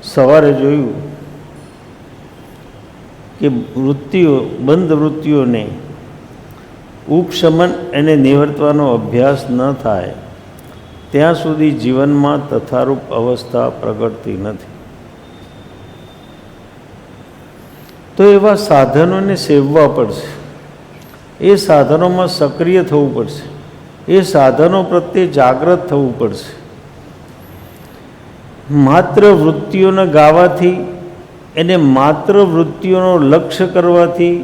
સવારે જોયું કે બંધ વૃત્તિઓને ઉપશમન અને નિવર્તવાનો અભ્યાસ ન થાય ત્યાં સુધી જીવનમાં તથારૂપ અવસ્થા પ્રગટતી નથી. તો એવા સાધનોને સેવવા પડશે, એ સાધનોમાં સક્રિય થવું પડશે, એ સાધનો પ્રત્યે જાગૃત થવું પડશે. માત્ર વૃત્તિઓને ગાવાથી એને માત્ર વૃત્તિઓનો લક્ષ્ય કરવાથી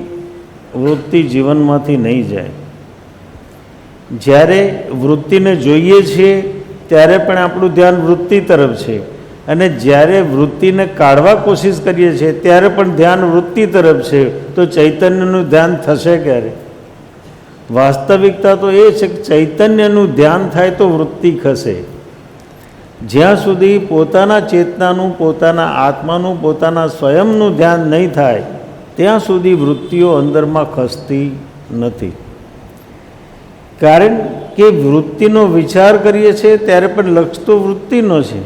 વૃત્તિ જીવનમાંથી નહીં જાય. જ્યારે વૃત્તિને જોઈએ છીએ ત્યારે પણ આપણું ધ્યાન વૃત્તિ તરફ છે, અને જ્યારે વૃત્તિને કાઢવા કોશિશ કરીએ છીએ ત્યારે પણ ધ્યાન વૃત્તિ તરફ છે. તો ચૈતન્યનું ધ્યાન થશે ક્યારે? વાસ્તવિકતા તો એ છે કે ચૈતન્યનું ધ્યાન થાય તો વૃત્તિ ખસે. જ્યાં સુધી પોતાના ચેતનાનું, પોતાના આત્માનું, પોતાના સ્વયંનું ધ્યાન નહીં થાય ત્યાં સુધી વૃત્તિઓ અંદરમાં ખસતી નથી. કારણ કે વૃત્તિનો વિચાર કરીએ છીએ ત્યારે પણ લક્ષ્ય તો વૃત્તિનો છે,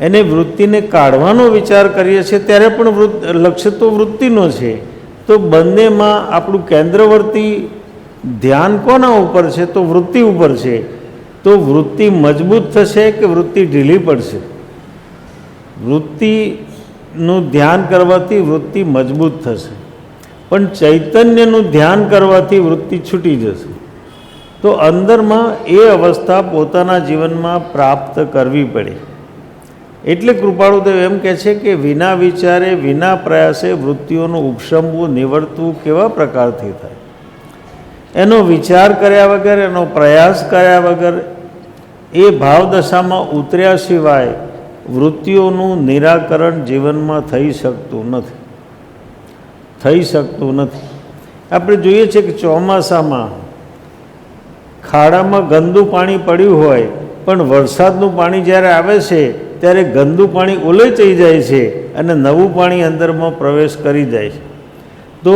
એને વૃત્તિને કાઢવાનો વિચાર કરીએ છીએ ત્યારે પણ લક્ષ્ય તો વૃત્તિનો છે. તો બંનેમાં આપણું કેન્દ્રવર્તી ધ્યાન કોના ઉપર છે? તો વૃત્તિ ઉપર છે. તો વૃત્તિ મજબૂત થશે કે વૃત્તિ ઢીલી પડશે? વૃત્તિનું ધ્યાન કરવાથી વૃત્તિ મજબૂત થશે, પણ ચૈતન્યનું ધ્યાન કરવાથી વૃત્તિ છૂટી જશે. તો અંદરમાં એ અવસ્થા પોતાના જીવનમાં પ્રાપ્ત કરવી પડે. એટલે કૃપાળુદેવ એમ કહે છે કે વિના વિચારે, વિના પ્રયાસે વૃત્તિઓનું ઉપશમવું, નિવર્તવું કેવા પ્રકારથી થાય? એનો વિચાર કર્યા વગર, એનો પ્રયાસ કર્યા વગર, એ ભાવદશામાં ઉતર્યા સિવાય વૃત્તિઓનું નિરાકરણ જીવનમાં થઈ શકતું નથી. થઈ શકતું નથી. આપણે જોઈએ છીએ કે ચોમાસામાં ખાડામાં ગંદુ પાણી પડ્યું હોય, પણ વરસાદનું પાણી જ્યારે આવે છે ત્યારે ગંદુ પાણી ઉલેચાઈ જાય છે અને નવું પાણી અંદરમાં પ્રવેશ કરી જાય છે. તો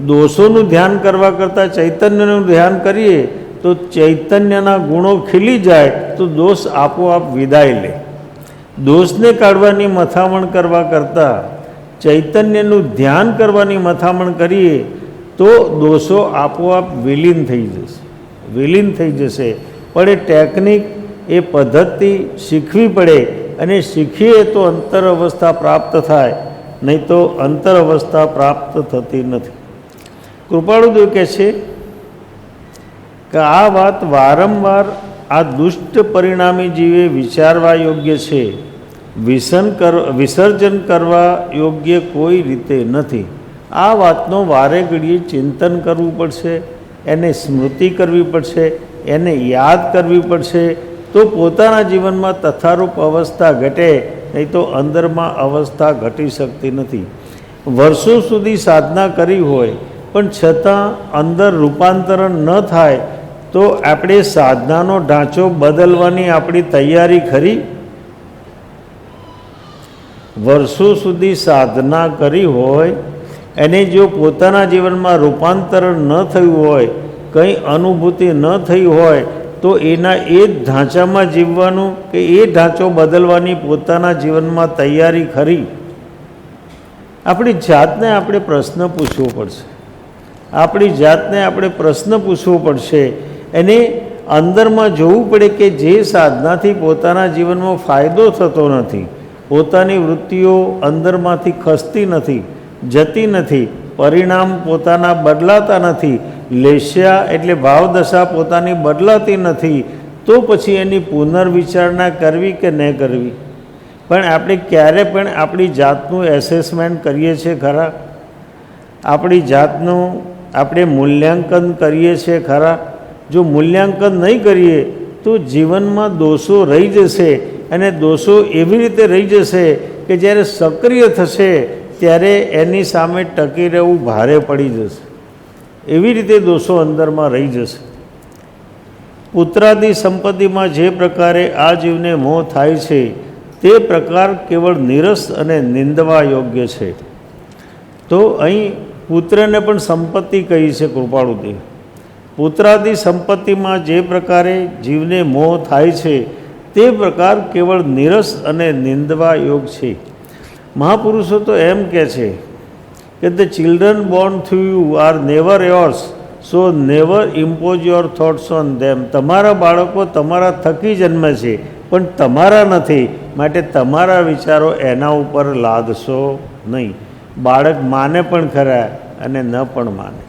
દોષોનું ધ્યાન કરવા કરતાં ચૈતન્યનું ધ્યાન કરીએ તો ચૈતન્યના ગુણો ખીલી જાય, તો દોષ આપોઆપ વિદાય લે. દોષને કાઢવાની મથામણ કરવા કરતાં ચૈતન્યનું ધ્યાન કરવાની મથામણ કરીએ તો દોષો આપોઆપ વિલીન થઈ જશે, વિલીન થઈ જશે. પણ એ ટેકનિક, એ પદ્ધતિ શીખવી પડે, અને શીખીએ તો અંતર અવસ્થા પ્રાપ્ત થાય, નહીં તો અંતર અવસ્થા પ્રાપ્ત થતી નથી. કૃપાળુદેવ કહે છે કે આ વાત વારંવાર આ દુષ્ટ પરિણામી જીવે વિચારવા યોગ્ય છે, વિસર્જન કરવા યોગ્ય કોઈ રીતે નથી. આ વાતનો વારે ઘડીએ ચિંતન કરવું પડશે, એને સ્મૃતિ કરવી પડશે, એને યાદ કરવી પડશે. તો પોતાના જીવનમાં તથારૂપ અવસ્થા ઘટે, નહીં તો અંદરમાં અવસ્થા ઘટી શકતી નથી. વર્ષો સુધી સાધના કરી હોય પણ છતાં અંદર રૂપાંતરણ ન થાય તો આપણે સાધનાનો ઢાંચો બદલવાની આપણી તૈયારી ખરી? વર્ષો સુધી સાધના કરી હોય અને જો પોતાના જીવનમાં રૂપાંતરણ ન થયું હોય, કંઈ અનુભૂતિ ન થઈ હોય, તો એના એ જ ઢાંચામાં જીવવાનું કે એ ઢાંચો બદલવાની પોતાના જીવનમાં તૈયારી ખરી? આપણી જાતને આપણે પ્રશ્ન પૂછવો પડશે. આપણી જાતને આપણે પ્રશ્ન પૂછવો પડશે, અને અંદરમાં જોવું પડે કે જે સાધનાથી પોતાના જીવનમાં ફાયદો થતો નથી, પોતાની વૃત્તિઓ અંદરમાંથી ખસતી નથી, જતી નથી, પરિણામ પોતાના બદલાતા નથી, લેશ્યા એટલે ભાવદશા પોતાની બદલાતી નથી, તો પછી એની પુનર્વિચારણા કરવી કે ન કરવી? પણ આપણે ક્યારે પણ આપણી જાતનું એસેસમેન્ટ કરીએ છીએ ખરા? આપણી જાતનું આપણે મૂલ્યાંકન કરીએ છીએ ખરા? જો મૂલ્યાંકન નહીં કરીએ તો જીવનમાં દોષો રહી જશે, અને દોષો એવી રીતે રહી જશે કે જ્યારે સક્રિય થશે ત્યારે એની સામે ટકી રહેવું ભારે પડી જશે. એવી રીતે દોષો અંદરમાં રહી જશે. પુત્રાદિ સંપત્તિમાં જે પ્રકારે આ જીવને મોહ થાય છે તે પ્રકાર કેવળ નિરસ અને નિંદવા યોગ્ય છે. તો અહીં પુત્રને પણ સંપત્તિ કહી છે કૃપાળુદેવ. પુત્રાદિ સંપત્તિમાં જે પ્રકારે જીવને મોહ થાય છે તે પ્રકાર કેવળ નીરસ અને નિંદવા યોગ છે. મહાપુરુષો તો એમ કહે છે કે the children Born through you are never yours, so never impose your thoughts on ધેમ. તમારા બાળકો તમારા થકી જન્મે છે પણ તમારા નથી, માટે તમારા વિચારો એના ઉપર લાદશો નહીં. બાળક માને પણ ખરા અને ન પણ માને.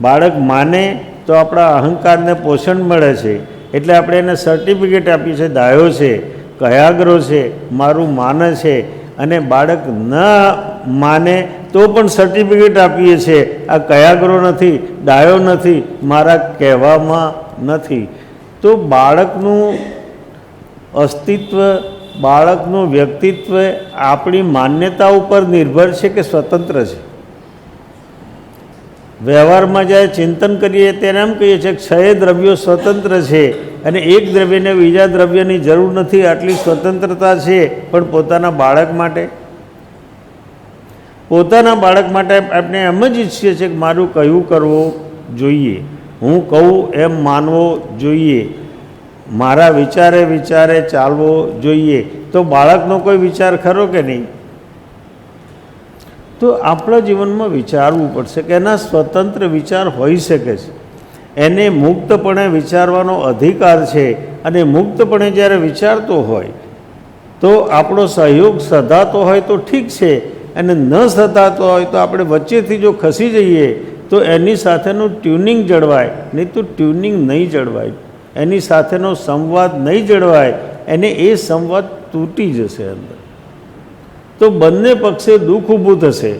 બાળક માને તો આપણા અહંકારને પોષણ મળે છે, એટલે આપણે એને સર્ટિફિકેટ આપીએ છીએ, દાયો છે, કયાગ્રો છે, મારું માને છે. અને બાળક ન માને તો પણ સર્ટિફિકેટ આપીએ છીએ, આ કયાગ્રો નથી, ડાયો નથી, મારા કહેવામાં નથી. તો બાળકનું અસ્તિત્વ, બાળકનું વ્યક્તિત્વ આપણી માન્યતા ઉપર નિર્ભર છે કે સ્વતંત્ર છે? વ્યવહારમાં જ્યારે ચિંતન કરીએ ત્યારે એમ કહીએ છીએ કે 6 દ્રવ્યો સ્વતંત્ર છે અને એક દ્રવ્યને બીજા દ્રવ્યની જરૂર નથી, આટલી સ્વતંત્રતા છે. પણ પોતાના બાળક માટે, પોતાના બાળક માટે આપણે એમ જ ઈચ્છીએ છીએ કે મારું કયું કરવું જોઈએ, હું કહું એમ માનવો જોઈએ, મારા વિચારે વિચારે ચાલવો જોઈએ. તો બાળકનો કોઈ વિચાર ખરો કે નહીં? તો આપણા જીવનમાં વિચારવું પડશે કે એના સ્વતંત્ર વિચાર હોઈ શકે છે, એને મુક્તપણે વિચારવાનો અધિકાર છે. અને મુક્તપણે જ્યારે વિચારતો હોય તો આપણો સહયોગ સધાતો હોય તો ઠીક છે, અને ન સધાતો હોય તો આપણે વચ્ચેથી જો ખસી જઈએ તો એની સાથેનું ટ્યુનિંગ જળવાય, નહીં તો ટ્યુનિંગ નહીં જળવાય, એની સાથેનો સંવાદ નહીં જળવાય, એને એ સંવાદ તૂટી જશે અંદર. તો બંને પક્ષે દુઃખ ઊભું થશે.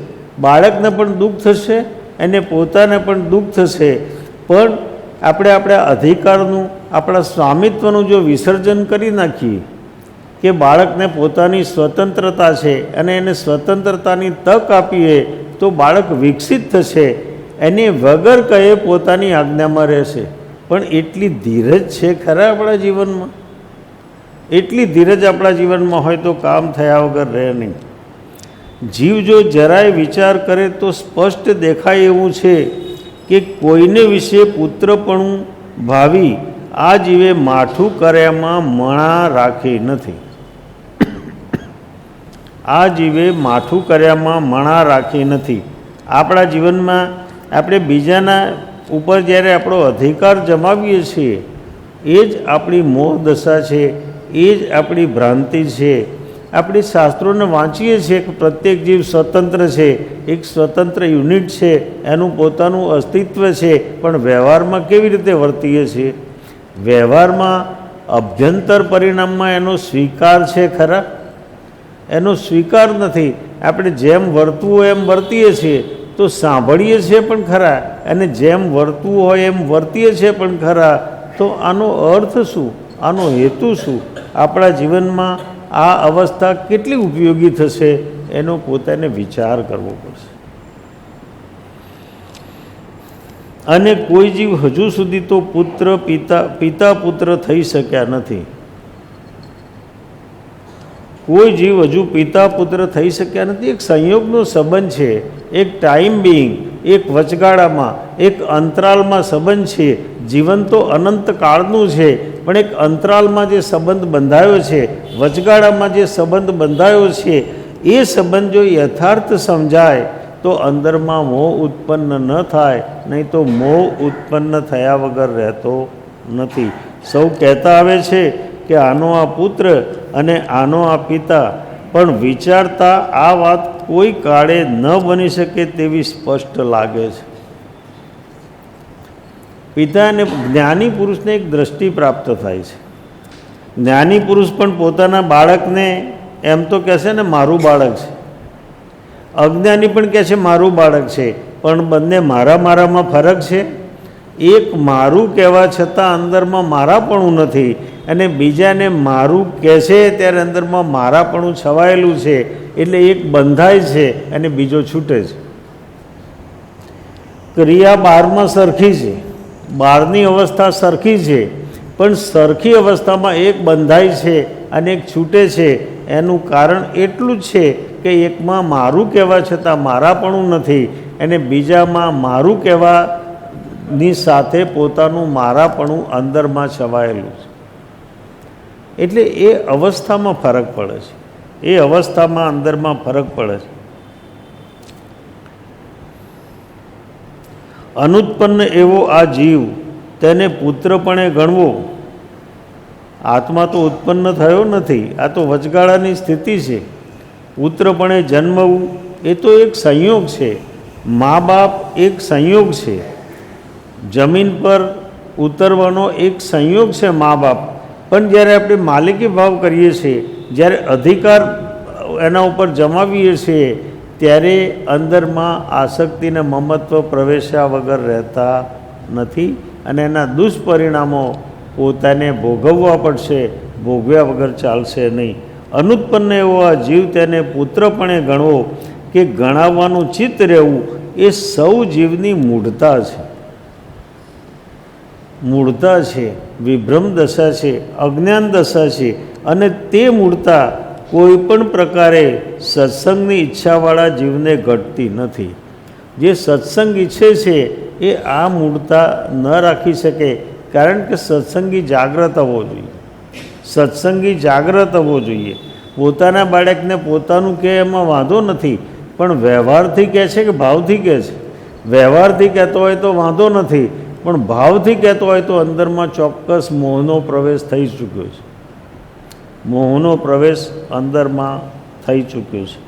બાળકને પણ દુઃખ થશે, એને પોતાને પણ દુઃખ થશે. પણ આપણે આપણા અધિકારનું, આપણા સ્વામિત્વનું જો વિસર્જન કરી નાખીએ કે બાળકને પોતાની સ્વતંત્રતા છે અને એને સ્વતંત્રતાની તક આપીએ તો બાળક વિકસિત થશે. એને વગર કહે પોતાની આજ્ઞામાં રહેશે. પણ એટલી ધીરજ છે ખરા આપણા જીવનમાં? એટલી ધીરજ આપણા જીવનમાં હોય તો કામ થયા વગર રહે નહીં. જીવ જો જરાય વિચાર કરે તો સ્પષ્ટ દેખાય એવું છે કે કોઈને વિશે પુત્રપણું ભાવી આ જીવે માઠું કર્યામાં મણા રાખી નથી. આ જીવે માઠું કર્યામાં મણા રાખી નથી. આપણા જીવનમાં આપણે બીજાના ઉપર જ્યારે આપણો અધિકાર જમાવીએ છીએ એ જ આપણી મોહ દશા છે, એ જ આપણી ભ્રાંતિ છે. આપણે શાસ્ત્રોને વાંચીએ છીએ કે પ્રત્યેક જીવ સ્વતંત્ર છે, એક સ્વતંત્ર યુનિટ છે, એનું પોતાનું અસ્તિત્વ છે. પણ વ્યવહારમાં કેવી રીતે વર્તીએ છીએ? વ્યવહારમાં અભ્યંતર પરિણામમાં એનો સ્વીકાર છે ખરા? એનો સ્વીકાર નથી. આપણે જેમ વર્તવું હોય એમ વર્તીએ છીએ, તો સાંભળીએ છીએ પણ ખરા, અને જેમ વર્તવું હોય એમ વર્તીએ છીએ પણ ખરા. તો આનો અર્થ શું? આનો હેતુ શું? આપણા જીવનમાં આ અવસ્થા કેટલી ઉપયોગી થશે એનો પોતાને વિચાર કરવો પડશે. અને કોઈ જીવ હજુ સુધી તો પુત્ર પિતા પુત્ર થઈ શક્યા નથી. કોઈ જીવ હજુ પિતા પુત્ર થઈ શક્યા નથી. એક સંયોગનો સંબંધ છે, એક ટાઈમ બિંગ, એક વચગાળામાં, એક અંતરાલમાં સંબંધ છે. જીવન તો અનંત કાળનું છે, પણ એક અંતરાલમાં જે સંબંધ બંધાયો છે, વચગાળામાં જે સંબંધ બંધાયો છે, એ સંબંધ જો યથાર્થ સમજાય તો અંદરમાં મોહ ઉત્પન્ન ન થાય, નહીં તો મોહ ઉત્પન્ન થયા વગર રહેતો નથી. સૌ કહેતા આવે છે કે આનો આ પુત્ર અને આનો આ પિતા, પણ વિચારતા આ વાત કોઈ કાળે ન બની શકે તેવી સ્પષ્ટ લાગે છે. પિતા અને જ્ઞાની પુરુષને એક દ્રષ્ટિ પ્રાપ્ત થાય છે. જ્ઞાની પુરુષ પણ પોતાના બાળકને એમ તો કહેશે ને મારું બાળક છે, અજ્ઞાની પણ કહે છે મારું બાળક છે. પણ બંને મારામાં ફરક છે. એક મારું કહેવા છતાં અંદરમાં મારાપણું નથી, અને બીજાને મારું કહે છે ત્યારે અંદરમાં મારાપણું છવાયેલું છે. એટલે એક બંધાય છે અને બીજો છૂટે છે. ક્રિયા બહારમાં સરખી છે, બહારની અવસ્થા સરખી છે, પણ સરખી અવસ્થામાં એક બંધાય છે અને એક છૂટે છે. એનું કારણ એટલું જ છે કે એકમાં મારું કહેવા છતાં મારાપણું નથી, અને બીજામાં મારું કહેવાની સાથે પોતાનું મારાપણું અંદરમાં છવાયેલું છે. એટલે એ અવસ્થામાં ફરક પડે છે, એ અવસ્થામાં અંદરમાં ફરક પડે છે. અનુત્પન્ન એવો આ જીવ તેને પુત્રપણે ગણવો. આત્મા તો ઉત્પન્ન થયો નથી, આ તો વચગાળાની સ્થિતિ છે. પુત્રપણે જન્મવું એ તો એક સંયોગ છે, મા બાપ એક સંયોગ છે, જમીન પર ઉતરવાનો એક સંયોગ છે મા બાપ. પણ જ્યારે આપણે માલિકી ભાવ કરીએ છીએ, જ્યારે અધિકાર એના ઉપર જમાવીએ છીએ, ત્યારે અંદરમાં આસક્તિને મમત્વ પ્રવેશ્યા વગર રહેતા નથી અને એના દુષ્પરિણામો પોતાને ભોગવવા પડશે, ભોગવ્યા વગર ચાલશે નહીં. અનુત્પન્ન એવો આ જીવ તેને પુત્રપણે ગણવો કે ગણાવવાનું ચિત્ત રહેવું એ સૌ જીવની મૂળતા છે, મૂળતા છે, વિભ્રમ દશા છે, અજ્ઞાન દશા છે. અને તે મૂળતા કોઈ પણ પ્રકારે સત્સંગની ઈચ્છાવાળા જીવને ઘટતી નથી. જે સત્સંગ ઈચ્છે છે એ આ મૂળતા ન રાખી શકે, કારણ કે સત્સંગી જાગ્રત હોવો જોઈએ, સત્સંગી જાગ્રત હોવો જોઈએ. પોતાના બાળકને પોતાનું કહે એમાં વાંધો નથી, પણ વ્યવહારથી કહે છે કે ભાવથી કહે છે? વ્યવહારથી કહેતો હોય તો વાંધો નથી, પણ ભાવથી કહેતો હોય તો અંદરમાં ચોક્કસ મોહનો પ્રવેશ થઈ ચૂક્યો છે, મોહનો પ્રવેશ અંદરમાં થઈ ચૂક્યો છે.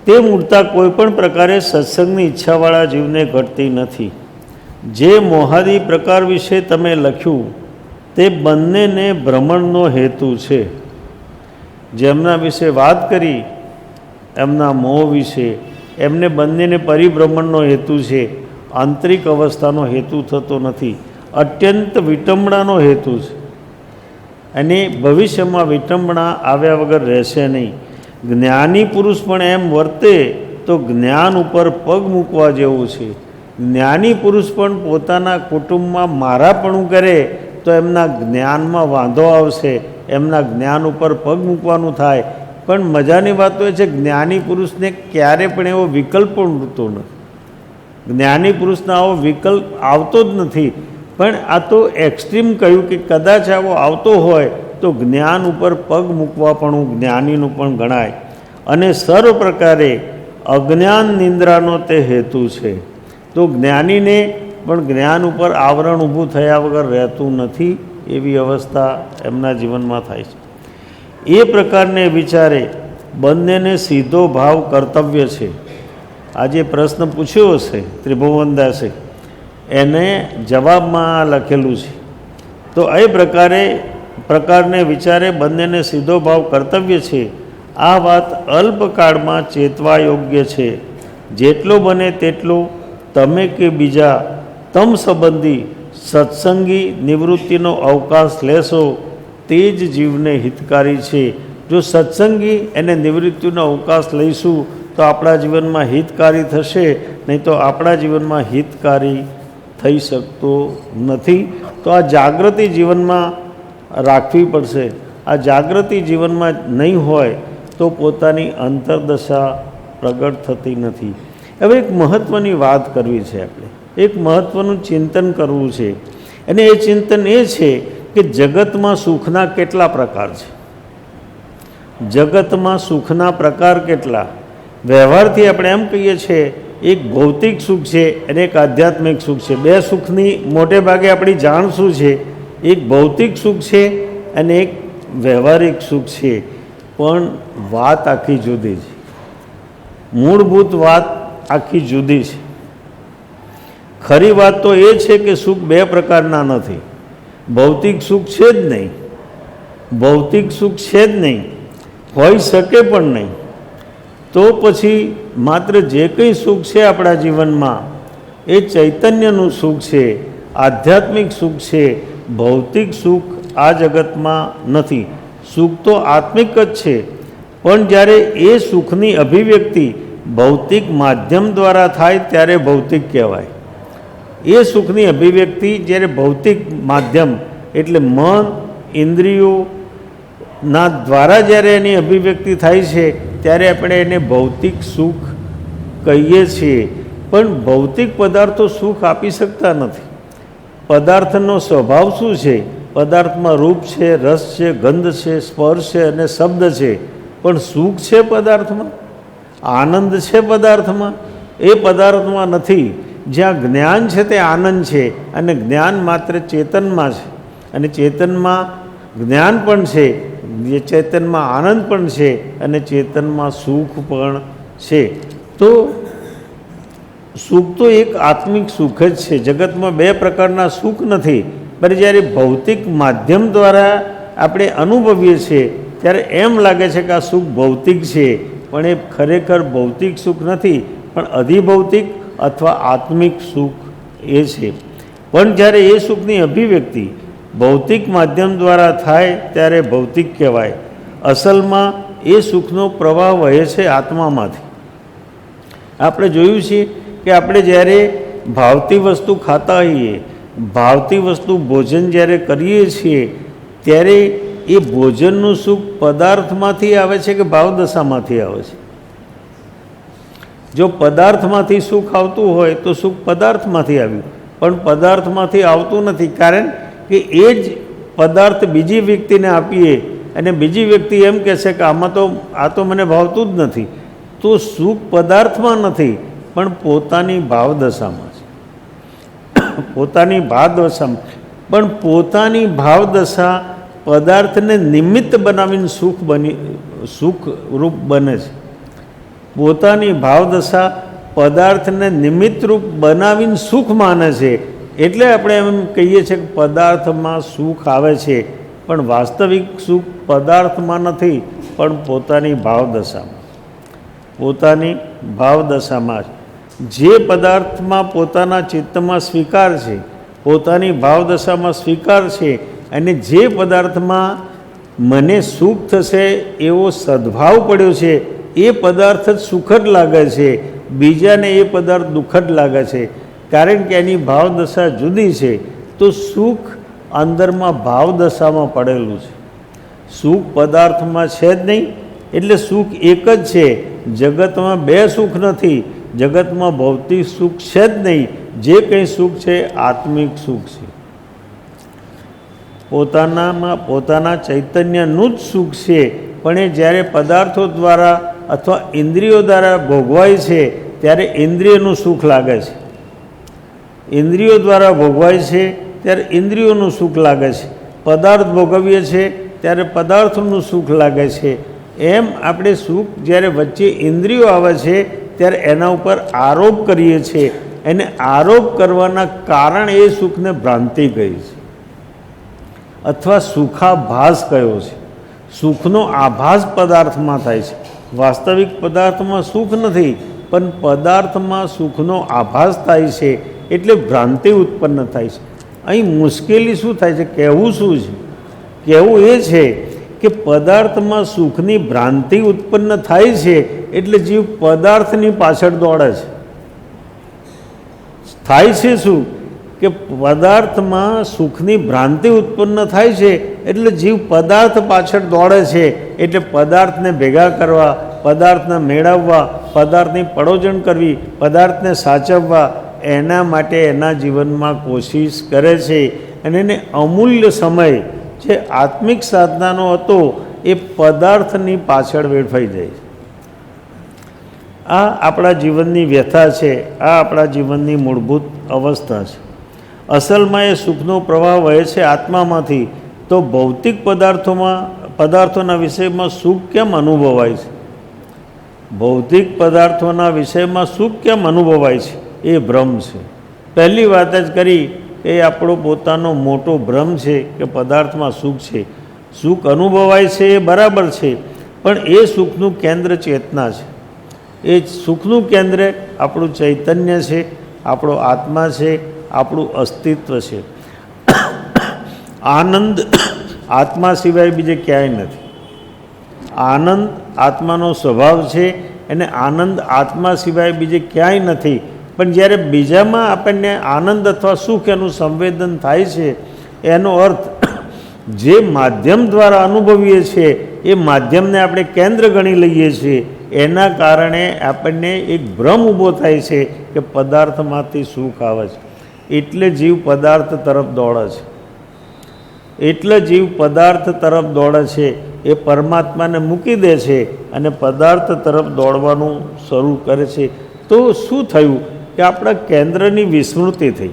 તે મૂળતા કોઈ પણ પ્રકારે સત્સંગની ઈચ્છાવાળા જીવને ઘટતી નથી. જે મોહાદી પ્રકાર વિશે તમે લખ્યું તે બંનેને ભ્રમણનો હેતુ છે. જેમના વિશે વાત કરી, એમના મોહ વિશે, એમને બંનેને પરિભ્રમણનો હેતુ છે, આંતરિક અવસ્થાનો હેતુ થતો નથી, અત્યંત વિટંબણાનો હેતુ છે. અને ભવિષ્યમાં વિટંબણા આવ્યા વગર રહેશે નહીં. જ્ઞાની પુરુષ પણ એમ વર્તે તો જ્ઞાન ઉપર પગ મૂકવા જેવું છે. જ્ઞાની પુરુષ પણ પોતાના કુટુંબમાં મારાપણું કરે તો એમના જ્ઞાનમાં વાંધો આવશે, એમના જ્ઞાન ઉપર પગ મૂકવાનું થાય. પણ મજાની વાત તો એ છે, જ્ઞાની પુરુષને ક્યારે પણ એવો વિકલ્પ પણ ઉડતો નથી, જ્ઞાની પુરુષનો આવો વિકલ્પ આવતો જ નથી. પણ આ તો એક્સ્ટ્રીમ કહ્યું કે કદાચ આવો આવતો હોય તો જ્ઞાન ઉપર પગ મૂકવા પણ જ્ઞાનીનું પણ ગણાય. અને સર્વ પ્રકારે અજ્ઞાન નિંદ્રાનો તે હેતુ છે. તો જ્ઞાનીને પણ જ્ઞાન ઉપર આવરણ ઊભું થયા વગર રહેતું નથી, એવી અવસ્થા એમના જીવનમાં થાય છે. એ પ્રકારને વિચારે બંનેને સીધો ભાવ કર્તવ્ય છે. આજે પ્રશ્ન પૂછ્યો હશે ત્રિભુવનદાસે, એને જવાબમાં લખેલું છે. તો એ પ્રકારને વિચારે બંનેને સીધો ભાવ કર્તવ્ય છે. આ વાત અલ્પકાળમાં ચેતવા યોગ્ય છે. જેટલો બને તેટલો તમે કે બીજા તમ સંબંધી સત્સંગી નિવૃત્તિનો અવકાશ લેશો તે જ જીવને હિતકારી છે. જો સત્સંગી એને નિવૃત્તિનો અવકાશ લઈશું તો આપણા જીવનમાં હિતકારી થશે, નહીં તો આપણા જીવનમાં હિતકારી થઈ શકતો નથી. તો આ જાગૃતિ જીવનમાં રાખવી પડશે. આ જાગૃતિ જીવનમાં નહીં હોય તો પોતાની અંતરદશા પ્રગટ થતી નથી. હવે એક મહત્ત્વની વાત કરવી છે, આપણે એક મહત્ત્વનું ચિંતન કરવું છે. અને એ ચિંતન એ છે કે જગતમાં સુખના કેટલા પ્રકાર છે, જગતમાં સુખના પ્રકાર કેટલા. વ્યવહારથી આપણે એમ કહીએ છીએ એક ભૌતિક સુખ છે અને એક આધ્યાત્મિક સુખ છે. બે સુખની મોટે ભાગે આપણી જાણ શું છે? એક ભૌતિક સુખ છે અને એક વ્યવહારિક સુખ છે. પણ વાત આખી જુદી છે, મૂળભૂત વાત આખી જુદી છે. ખરી વાત તો એ છે કે સુખ બે પ્રકારના નથી. ભૌતિક સુખ છે જ નહીં, ભૌતિક સુખ છે જ નહીં, હોઈ શકે પણ નહીં. તો પછી માત્ર જે કંઈ સુખ છે આપણા જીવનમાં એ ચૈતન્યનું સુખ છે, આધ્યાત્મિક સુખ છે. ભૌતિક સુખ આ જગતમાં નથી. સુખ તો આત્મિક જ છે, પણ જ્યારે એ સુખની અભિવ્યક્તિ ભૌતિક માધ્યમ દ્વારા થાય ત્યારે ભૌતિક કહેવાય. એ સુખની અભિવ્યક્તિ જ્યારે ભૌતિક માધ્યમ એટલે મન ઇન્દ્રિયોના દ્વારા જ્યારે એની અભિવ્યક્તિ થાય છે ત્યારે આપણે એને ભૌતિક સુખ કહીએ છીએ. પણ ભૌતિક પદાર્થો સુખ આપી શકતા નથી. પદાર્થનો સ્વભાવ શું છે? પદાર્થમાં રૂપ છે, રસ છે, ગંધ છે, સ્પર્શ છે અને શબ્દ છે, પણ સુખ છે પદાર્થમાં, આનંદ છે પદાર્થમાં? એ પદાર્થમાં નથી. જ્યાં જ્ઞાન છે તે આનંદ છે, અને જ્ઞાન માત્ર ચેતનમાં છે, અને ચેતનમાં જ્ઞાન પણ છે, ચેતનમાં આનંદ પણ છે, અને ચેતનમાં સુખ પણ છે. તો સુખ તો એક આત્મિક સુખ જ છે. જગતમાં બે પ્રકારના સુખ નથી. પણ જ્યારે ભૌતિક માધ્યમ દ્વારા આપણે અનુભવીએ છીએ ત્યારે એમ લાગે છે કે આ સુખ ભૌતિક છે, પણ એ ખરેખર ભૌતિક સુખ નથી, પણ અધિભૌતિક અથવા આત્મિક સુખ એ છે. પણ જ્યારે એ સુખની અભિવ્યક્તિ ભૌતિક માધ્યમ દ્વારા થાય ત્યારે ભૌતિક કહેવાય. અસલમાં એ સુખનો પ્રવાહ વહે છે આત્મામાંથી. આપણે જોયું છે કે આપણે જ્યારે ભાવતી વસ્તુ ખાતા હોઈએ, ભાવતી વસ્તુ ભોજન જ્યારે કરીએ છીએ ત્યારે એ ભોજનનું સુખ પદાર્થમાંથી આવે છે કે ભાવદશામાંથી આવે છે? જો પદાર્થમાંથી સુખ આવતું હોય તો સુખ પદાર્થમાંથી આવ્યું, પણ પદાર્થમાંથી આવતું નથી. કારણ કે એ જ પદાર્થ બીજી વ્યક્તિને આપીએ અને બીજી વ્યક્તિ એમ કહેશે કે આ તો મને ભાવતું જ નથી, તો સુખ પદાર્થમાં નથી પણ પોતાની ભાવદશામાં છે. પોતાની ભાવદશામાં, પણ પોતાની ભાવદશા પદાર્થને નિમિત્ત બનાવીને સુખરૂપ બને છે. પોતાની ભાવદશા પદાર્થને નિમિત્તરૂપ બનાવીને સુખ માને છે. એટલે આપણે એમ કહીએ છીએ કે પદાર્થમાં સુખ આવે છે, પણ વાસ્તવિક સુખ પદાર્થમાં નથી પણ પોતાની ભાવદશામાં. પોતાની ભાવદશામાં જે પદાર્થમાં પોતાના ચિત્તમાં સ્વીકાર છે, પોતાની ભાવદશામાં સ્વીકાર છે, અને જે પદાર્થમાં મને સુખ થશે એવો સદ્ભાવ પડ્યો છે, એ પદાર્થ જ સુખદ લાગે છે, બીજાને એ પદાર્થ દુઃખદ લાગે છે. કારણ કે એની ભાવદશા જુદી છે. તો સુખ અંદરમાં ભાવદશામાં પડેલું છે, સુખ પદાર્થમાં છે જ નહીં. એટલે સુખ એક જ છે. જગતમાં બે સુખ નથી. જગતમાં ભૌતિક સુખ છે જ નહીં. જે કંઈ સુખ છે આત્મિક સુખ છે. પોતાના ચૈતન્યનું જ સુખ છે. પણ એ જ્યારે પદાર્થો દ્વારા અથવા ઇન્દ્રિયો દ્વારા ભોગવાય છે ત્યારે ઇન્દ્રિયનું સુખ લાગે છે. ઇન્દ્રિયો દ્વારા ભોગવાય છે ત્યારે ઇન્દ્રિયોનું સુખ લાગે છે. પદાર્થ ભોગવીએ છીએ ત્યારે પદાર્થોનું સુખ લાગે છે. એમ આપણે સુખ જ્યારે વચ્ચે ઇન્દ્રિયો આવે છે ત્યારે એના ઉપર આરોપ કરીએ છીએ. એને આરોપ કરવાના કારણે એ સુખને ભ્રાંતિ કહી છે, અથવા સુખાભાસ કયો છે. સુખનો આભાસ પદાર્થમાં થાય છે. વાસ્તવિક પદાર્થમાં સુખ નથી, પણ પદાર્થમાં સુખનો આભાસ થાય છે, એટલે ભ્રાંતિ ઉત્પન્ન થાય છે. અહીં મુશ્કેલી શું થાય છે? કહેવું શું છે? કહેવું એ છે કે પદાર્થમાં સુખની ભ્રાંતિ ઉત્પન્ન થાય છે, એટલે જીવ પદાર્થની પાછળ દોડે છે. થાય છે શું કે પદાર્થમાં સુખની ભ્રાંતિ ઉત્પન્ન થાય છે, એટલે જીવ પદાર્થ પાછળ દોડે છે. એટલે પદાર્થને ભેગા કરવા, પદાર્થને મેળવવા, પદાર્થની પડોજણ કરવી, પદાર્થને સાચવવા, એના માટે એના જીવનમાં કોશિશ કરે છે. અને એને અમૂલ્ય સમય જે આત્મિક સાધનાનો હતો એ પદાર્થની પાછળ વેડફાઈ જાય છે. આ આપણા જીવનની વ્યથા છે. આ આપણા જીવનની મૂળભૂત અવસ્થા છે. અસલમાં એ સુખનો પ્રવાહ વહે છે આત્મામાંથી. તો ભૌતિક પદાર્થોના વિષયમાં સુખ કેમ અનુભવાય છે? ભૌતિક પદાર્થોના વિષયમાં સુખ કેમ અનુભવાય છે? એ ભ્રમ છે. પહેલી વાત જ કરી કે એ આપણો પોતાનો મોટો ભ્રમ છે કે પદાર્થમાં સુખ છે. સુખ અનુભવાય છે એ બરાબર છે, પણ એ સુખનું કેન્દ્ર ચેતના છે. એ સુખનું કેન્દ્ર આપણું ચૈતન્ય છે, આપણો આત્મા છે, આપણું અસ્તિત્વ છે. આનંદ આત્મા સિવાય બીજે ક્યાંય નથી. આનંદ આત્માનો સ્વભાવ છે, અને આનંદ આત્મા સિવાય બીજે ક્યાંય નથી. પણ જ્યારે બીજામાં આપણને આનંદ અથવા સુખ એનું સંવેદન થાય છે, એનો અર્થ જે માધ્યમ દ્વારા અનુભવીએ છીએ એ માધ્યમને આપણે કેન્દ્ર ગણી લઈએ છીએ. એના કારણે આપણને એક ભ્રમ ઊભો થાય છે કે પદાર્થમાંથી સુખ આવે છે, એટલે જીવ પદાર્થ તરફ દોડે છે. એટલે જીવ પદાર્થ તરફ દોડે છે, એ પરમાત્માને મૂકી દે છે અને પદાર્થ તરફ દોડવાનું શરૂ કરે છે. તો શું થયું કે આપણા કેન્દ્રની વિસ્મૃતિ થઈ.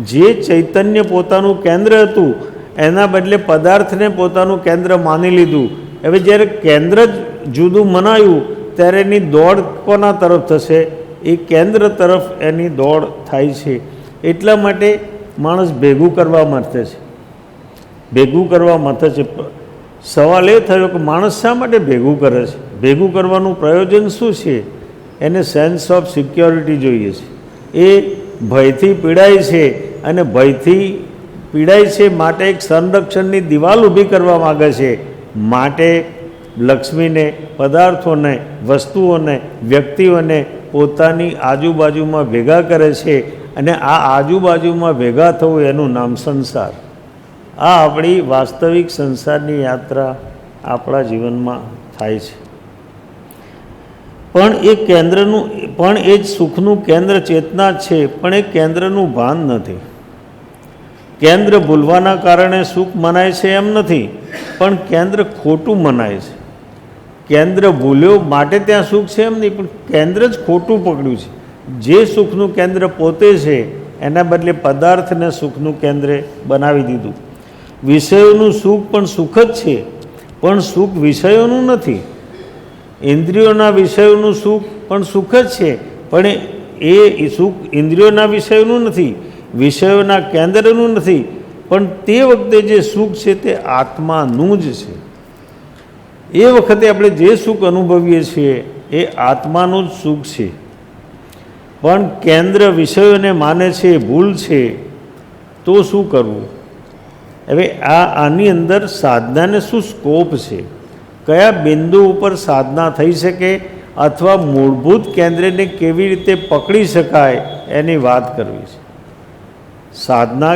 જે ચૈતન્ય પોતાનું કેન્દ્ર હતું એના બદલે પદાર્થને પોતાનું કેન્દ્ર માની લીધું. હવે જ્યારે કેન્દ્ર જ જુદું મનાયું ત્યારે એની દોડ કોના તરફ થશે? એ કેન્દ્ર તરફ એની દોડ થાય છે. એટલા માટે માણસ ભેગું કરવા માંગે છે, ભેગું કરવા માંગે છે. સવાલ એ થયો કે માણસ શા માટે ભેગું કરે છે? ભેગું કરવાનું પ્રયોજન શું છે? એને સેન્સ ઓફ સિક્યોરિટી જોઈએ છે. એ ભયથી પીડાય છે અને ભયથી પીડાય છે માટે એક સંરક્ષણની દિવાલ ઊભી કરવા માગે છે. માટે લક્ષ્મીને, પદાર્થોને, વસ્તુઓને, વ્યક્તિઓને પોતાની આજુબાજુમાં ભેગા કરે છે અને આ આજુબાજુમાં ભેગા થવું એનું નામ સંસાર. આ આપણી વાસ્તવિક સંસારની યાત્રા આપણા જીવનમાં થાય છે. પણ એ કેન્દ્રનું, પણ એ જ સુખનું કેન્દ્ર ચેતના જ છે, પણ એ કેન્દ્રનું ભાન નથી. કેન્દ્ર ભૂલવાના કારણે સુખ મનાય છે એમ નથી, પણ કેન્દ્ર ખોટું મનાય છે. કેન્દ્ર ભૂલ્યો માટે ત્યાં સુખ છે એમ નહીં, પણ કેન્દ્ર જ ખોટું પકડ્યું છે. જે સુખનું કેન્દ્ર પોતે છે એના બદલે પદાર્થને સુખનું કેન્દ્ર બનાવી દીધું. વિષયોનું સુખ પણ સુખ જ છે, પણ સુખ વિષયોનું નથી. ઇન્દ્રિયોના વિષયોનું સુખ પણ સુખ જ છે, પણ એ સુખ ઇન્દ્રિયોના વિષયોનું નથી, વિષયોના કેન્દ્રનું નથી. પણ તે વખતે જે સુખ છે તે આત્માનું જ છે. એ વખતે આપણે જે સુખ અનુભવીએ છીએ એ આત્માનું જ સુખ છે. પણ કેન્દ્ર વિષયોને માને છે, ભૂલ છે, તો શું કરવું? હવે આની અંદર સાધનાને શું સ્કોપ છે? કયા બિંદુ ઉપર સાધના થઈ શકે અથવા મૂળભૂત કેન્દ્રને કેવી રીતે પકડી શકાય એની વાત કરવી છે. સાધના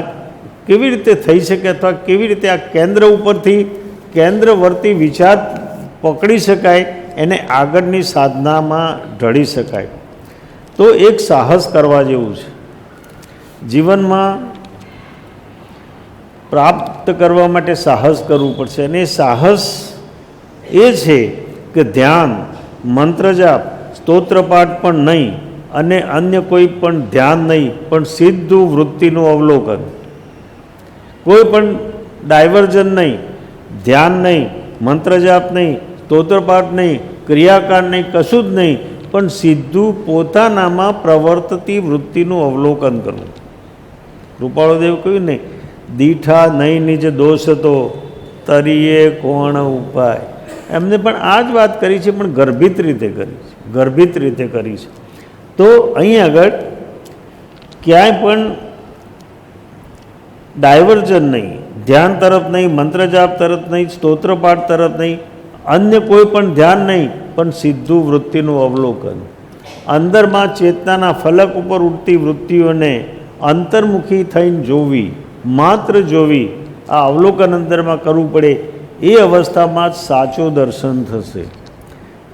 કેવી રીતે થઈ શકે અથવા કેવી રીતે આ કેન્દ્ર ઉપરથી કેન્દ્રવર્તી વિચાર પકડી શકાય, એને આગળની સાધનામાં ઢળી શકાય. તો એક સાહસ કરવા જેવું છે. જીવનમાં પ્રાપ્ત કરવા માટે સાહસ કરવું પડશે અને એ સાહસ એ છે કે ધ્યાન, મંત્રજાપ, સ્તોત્રપાઠ પણ નહીં અને અન્ય કોઈ પણ ધ્યાન નહીં, પણ સીધું વૃત્તિનું અવલોકન. કોઈ પણ ડાયવર્ઝન નહીં, ધ્યાન નહીં, મંત્રજાપ નહીં, સ્તોત્રપાઠ નહીં, ક્રિયાકાંડ નહીં, કશું જ નહીં, પણ સીધું પોતાનામાં પ્રવર્તતી વૃત્તિનું અવલોકન કરવું. કૃપાળુદેવ કહ્યું ને, દીઠા નહીં નિજ દોષ તો તરીએ કોણ ઉપાય. એમને પણ આ જ વાત કરી છે, પણ ગર્ભિત રીતે કરી છે, ગર્ભિત રીતે કરી છે. તો અહીં આગળ ક્યાંય પણ ડાયવર્ઝન નહીં, ધ્યાન તરફ નહીં, મંત્રજાપ તરફ નહીં, સ્તોત્રપાઠ તરફ નહીં, અન્ય કોઈ પણ ધ્યાન નહીં, પણ સીધું વૃત્તિનું અવલોકન. અંદરમાં ચેતનાના ફલક ઉપર ઉડતી વૃત્તિઓને અંતર્મુખી થઈને જોવી, માત્ર જોવી. આ અવલોકન અંદરમાં કરવું પડે. એ અવસ્થામાં જ સાચું દર્શન થશે.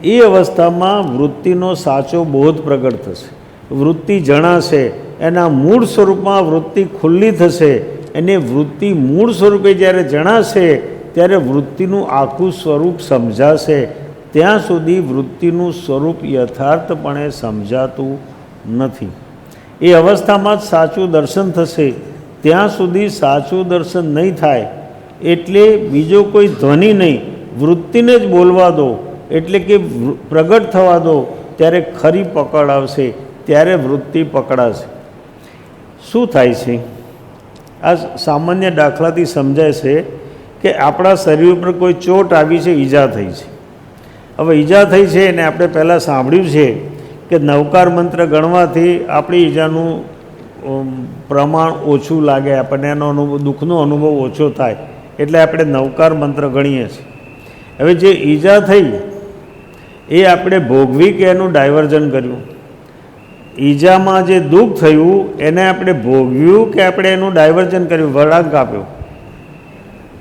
એ અવસ્થામાં વૃત્તિનો સાચો બોધ પ્રગટ થશે, વૃત્તિ જણાશે, એના મૂળ સ્વરૂપમાં વૃત્તિ ખુલ્લી થશે. એને વૃત્તિ મૂળ સ્વરૂપે જ્યારે જણાશે ત્યારે વૃત્તિનું આખું સ્વરૂપ સમજાશે. ત્યાં સુધી વૃત્તિનું સ્વરૂપ યથાર્થપણે સમજાતું નથી. એ અવસ્થામાં જ સાચું દર્શન થશે. ત્યાં સુધી સાચું દર્શન નહીં થાય એટલે બીજો કોઈ ધ્વનિ નહીં, વૃત્તિને જ બોલવા દો, એટલે કે પ્રગટ થવા દો. ત્યારે ખરી પકડ આવશે, ત્યારે વૃત્તિ પકડાશે. શું થાય છે? આ સામાન્ય દાખલાથી સમજાય છે કે આપણા શરીર ઉપર કોઈ ચોટ આવી છે, ઈજા થઈ છે. હવે ઈજા થઈ છે અને આપણે પહેલાં સાંભળ્યું છે કે નવકાર મંત્ર ગણવાથી આપણી ઈજાનું પ્રમાણ ઓછું લાગે, આપણને એનો અનુભવ, દુઃખનો અનુભવ ઓછો થાય, એટલે આપણે નવકાર મંત્ર ગણીએ છીએ. હવે જે ઈજા થઈ એ આપણે ભોગવી કે એનું ડાયવર્ઝન કર્યું? ઈજામાં જે દુઃખ થયું એને આપણે ભોગવ્યું કે આપણે એનું ડાયવર્ઝન કર્યું, વળાંક આપ્યો?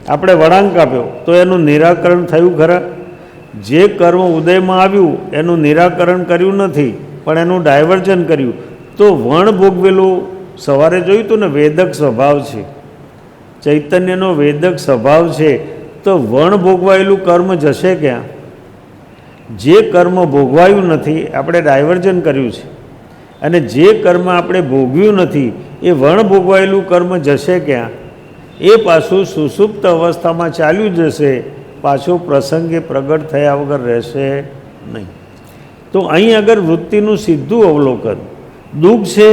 આપણે વળાંક આપ્યો, તો એનું નિરાકરણ થયું ખરા? જે કર્મ ઉદયમાં આવ્યું એનું નિરાકરણ કર્યું નથી, પણ એનું ડાયવર્ઝન કર્યું. તો વણ ભોગવેલું સવારે જોયું હતું ને, વેદક સ્વભાવ છે. ચૈતન્યનો વેદક સ્વભાવ છે, તો વણ ભોગવાયેલું કર્મ જશે ક્યાં? જે કર્મ ભોગવાયું નથી આપણે ડાયવર્જન કર્યું છે, અને જે કર્મ આપણે ભોગવ્યું નથી એ વણ ભોગવાયેલું કર્મ જશે ક્યાં? એ પાછું સુષુપ્ત અવસ્થામાં ચાલ્યું જશે, પાછું પ્રસંગે પ્રગટ થયા વગર રહેશે નહીં. તો અહીં આગળ વૃત્તિનું સીધું અવલોકન, દુઃખ છે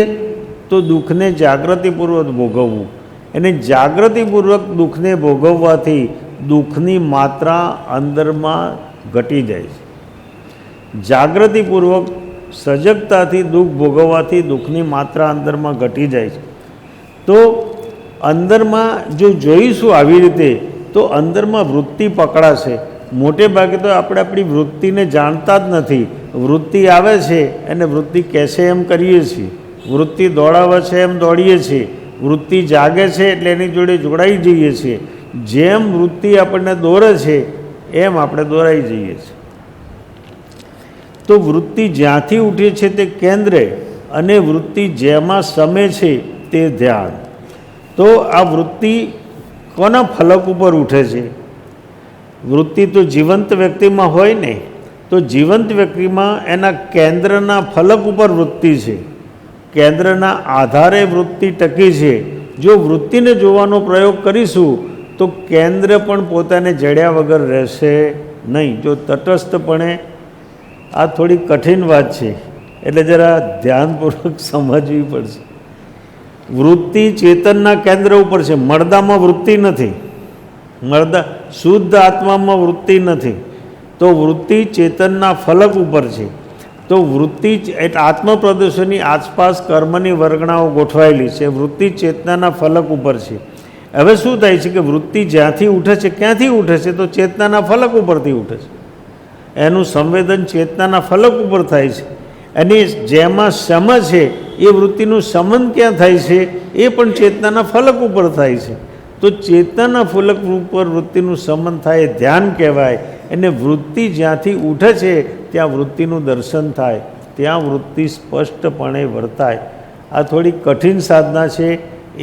તો દુઃખને જાગૃતિપૂર્વક ભોગવવું, અને જાગૃતિપૂર્વક દુઃખને ભોગવવાથી દુઃખની માત્રા અંદરમાં ઘટી જાય છે. જાગૃતિપૂર્વક સજગતાથી દુઃખ ભોગવવાથી દુઃખની માત્રા અંદરમાં ઘટી જાય છે. તો અંદરમાં જો જોઈશું આવી રીતે તો અંદરમાં વૃત્તિ પકડાશે. મોટે ભાગે તો આપણે આપણી વૃત્તિને જાણતા જ નથી. વૃત્તિ આવે છે અને વૃત્તિ કહેશે એમ કરીએ છીએ, વૃત્તિ દોડાવે છે એમ દોડીએ છીએ, વૃત્તિ જાગે છે એટલે એની જોડે જોડાઈ જઈએ છીએ. જેમ વૃત્તિ આપણને દોરે છે એમ આપણે દોરાઈ જઈએ છીએ. તો વૃત્તિ જ્યાંથી ઉઠે છે તે કેન્દ્રે, અને વૃત્તિ જેમાં સમે છે તે ધ્યાન. તો આ વૃત્તિ કોના ફલક ઉપર ઉઠે છે? વૃત્તિ તો જીવંત વ્યક્તિમાં હોય ને, તો જીવંત વ્યક્તિમાં એના કેન્દ્રના ફલક ઉપર વૃત્તિ છે, કેન્દ્રના આધારે વૃત્તિ ટકી છે. જો વૃત્તિને જોવાનો પ્રયોગ કરીશું તો કેન્દ્ર પણ પોતાને જડ્યા વગર રહેશે નહીં. જો તટસ્થપણે, આ થોડી કઠિન વાત છે એટલે જરા ધ્યાનપૂર્વક સમજવી પડશે. વૃત્તિ ચેતનના કેન્દ્ર ઉપર છે, મળદામાં વૃત્તિ નથી, મળદા શુદ્ધ આત્મામાં વૃત્તિ નથી. તો વૃત્તિ ચેતનના ફલક ઉપર છે. તો વૃત્તિ એટલે આત્મપ્રદર્શનની આસપાસ કર્મની વર્ગણાઓ ગોઠવાયેલી છે. વૃત્તિ ચેતનાના ફલક ઉપર છે. હવે શું થાય છે કે વૃત્તિ જ્યાંથી ઉઠે છે, ક્યાંથી ઉઠે છે? તો ચેતનાના ફલક ઉપરથી ઉઠે છે. એનું સંવેદન ચેતનાના ફલક ઉપર થાય છે. અને જેમાં સમ છે એ વૃત્તિનું સમન ક્યાં થાય છે? એ પણ ચેતનાના ફલક ઉપર થાય છે. તો ચેતનાના ફલક ઉપર વૃત્તિનું સમન થાય એ ધ્યાન કહેવાય. અને વૃત્તિ જ્યાંથી ઉઠે છે ત્યાં વૃત્તિનું દર્શન થાય, ત્યાં વૃત્તિ સ્પષ્ટપણે વર્તાય. આ થોડી કઠિન સાધના છે,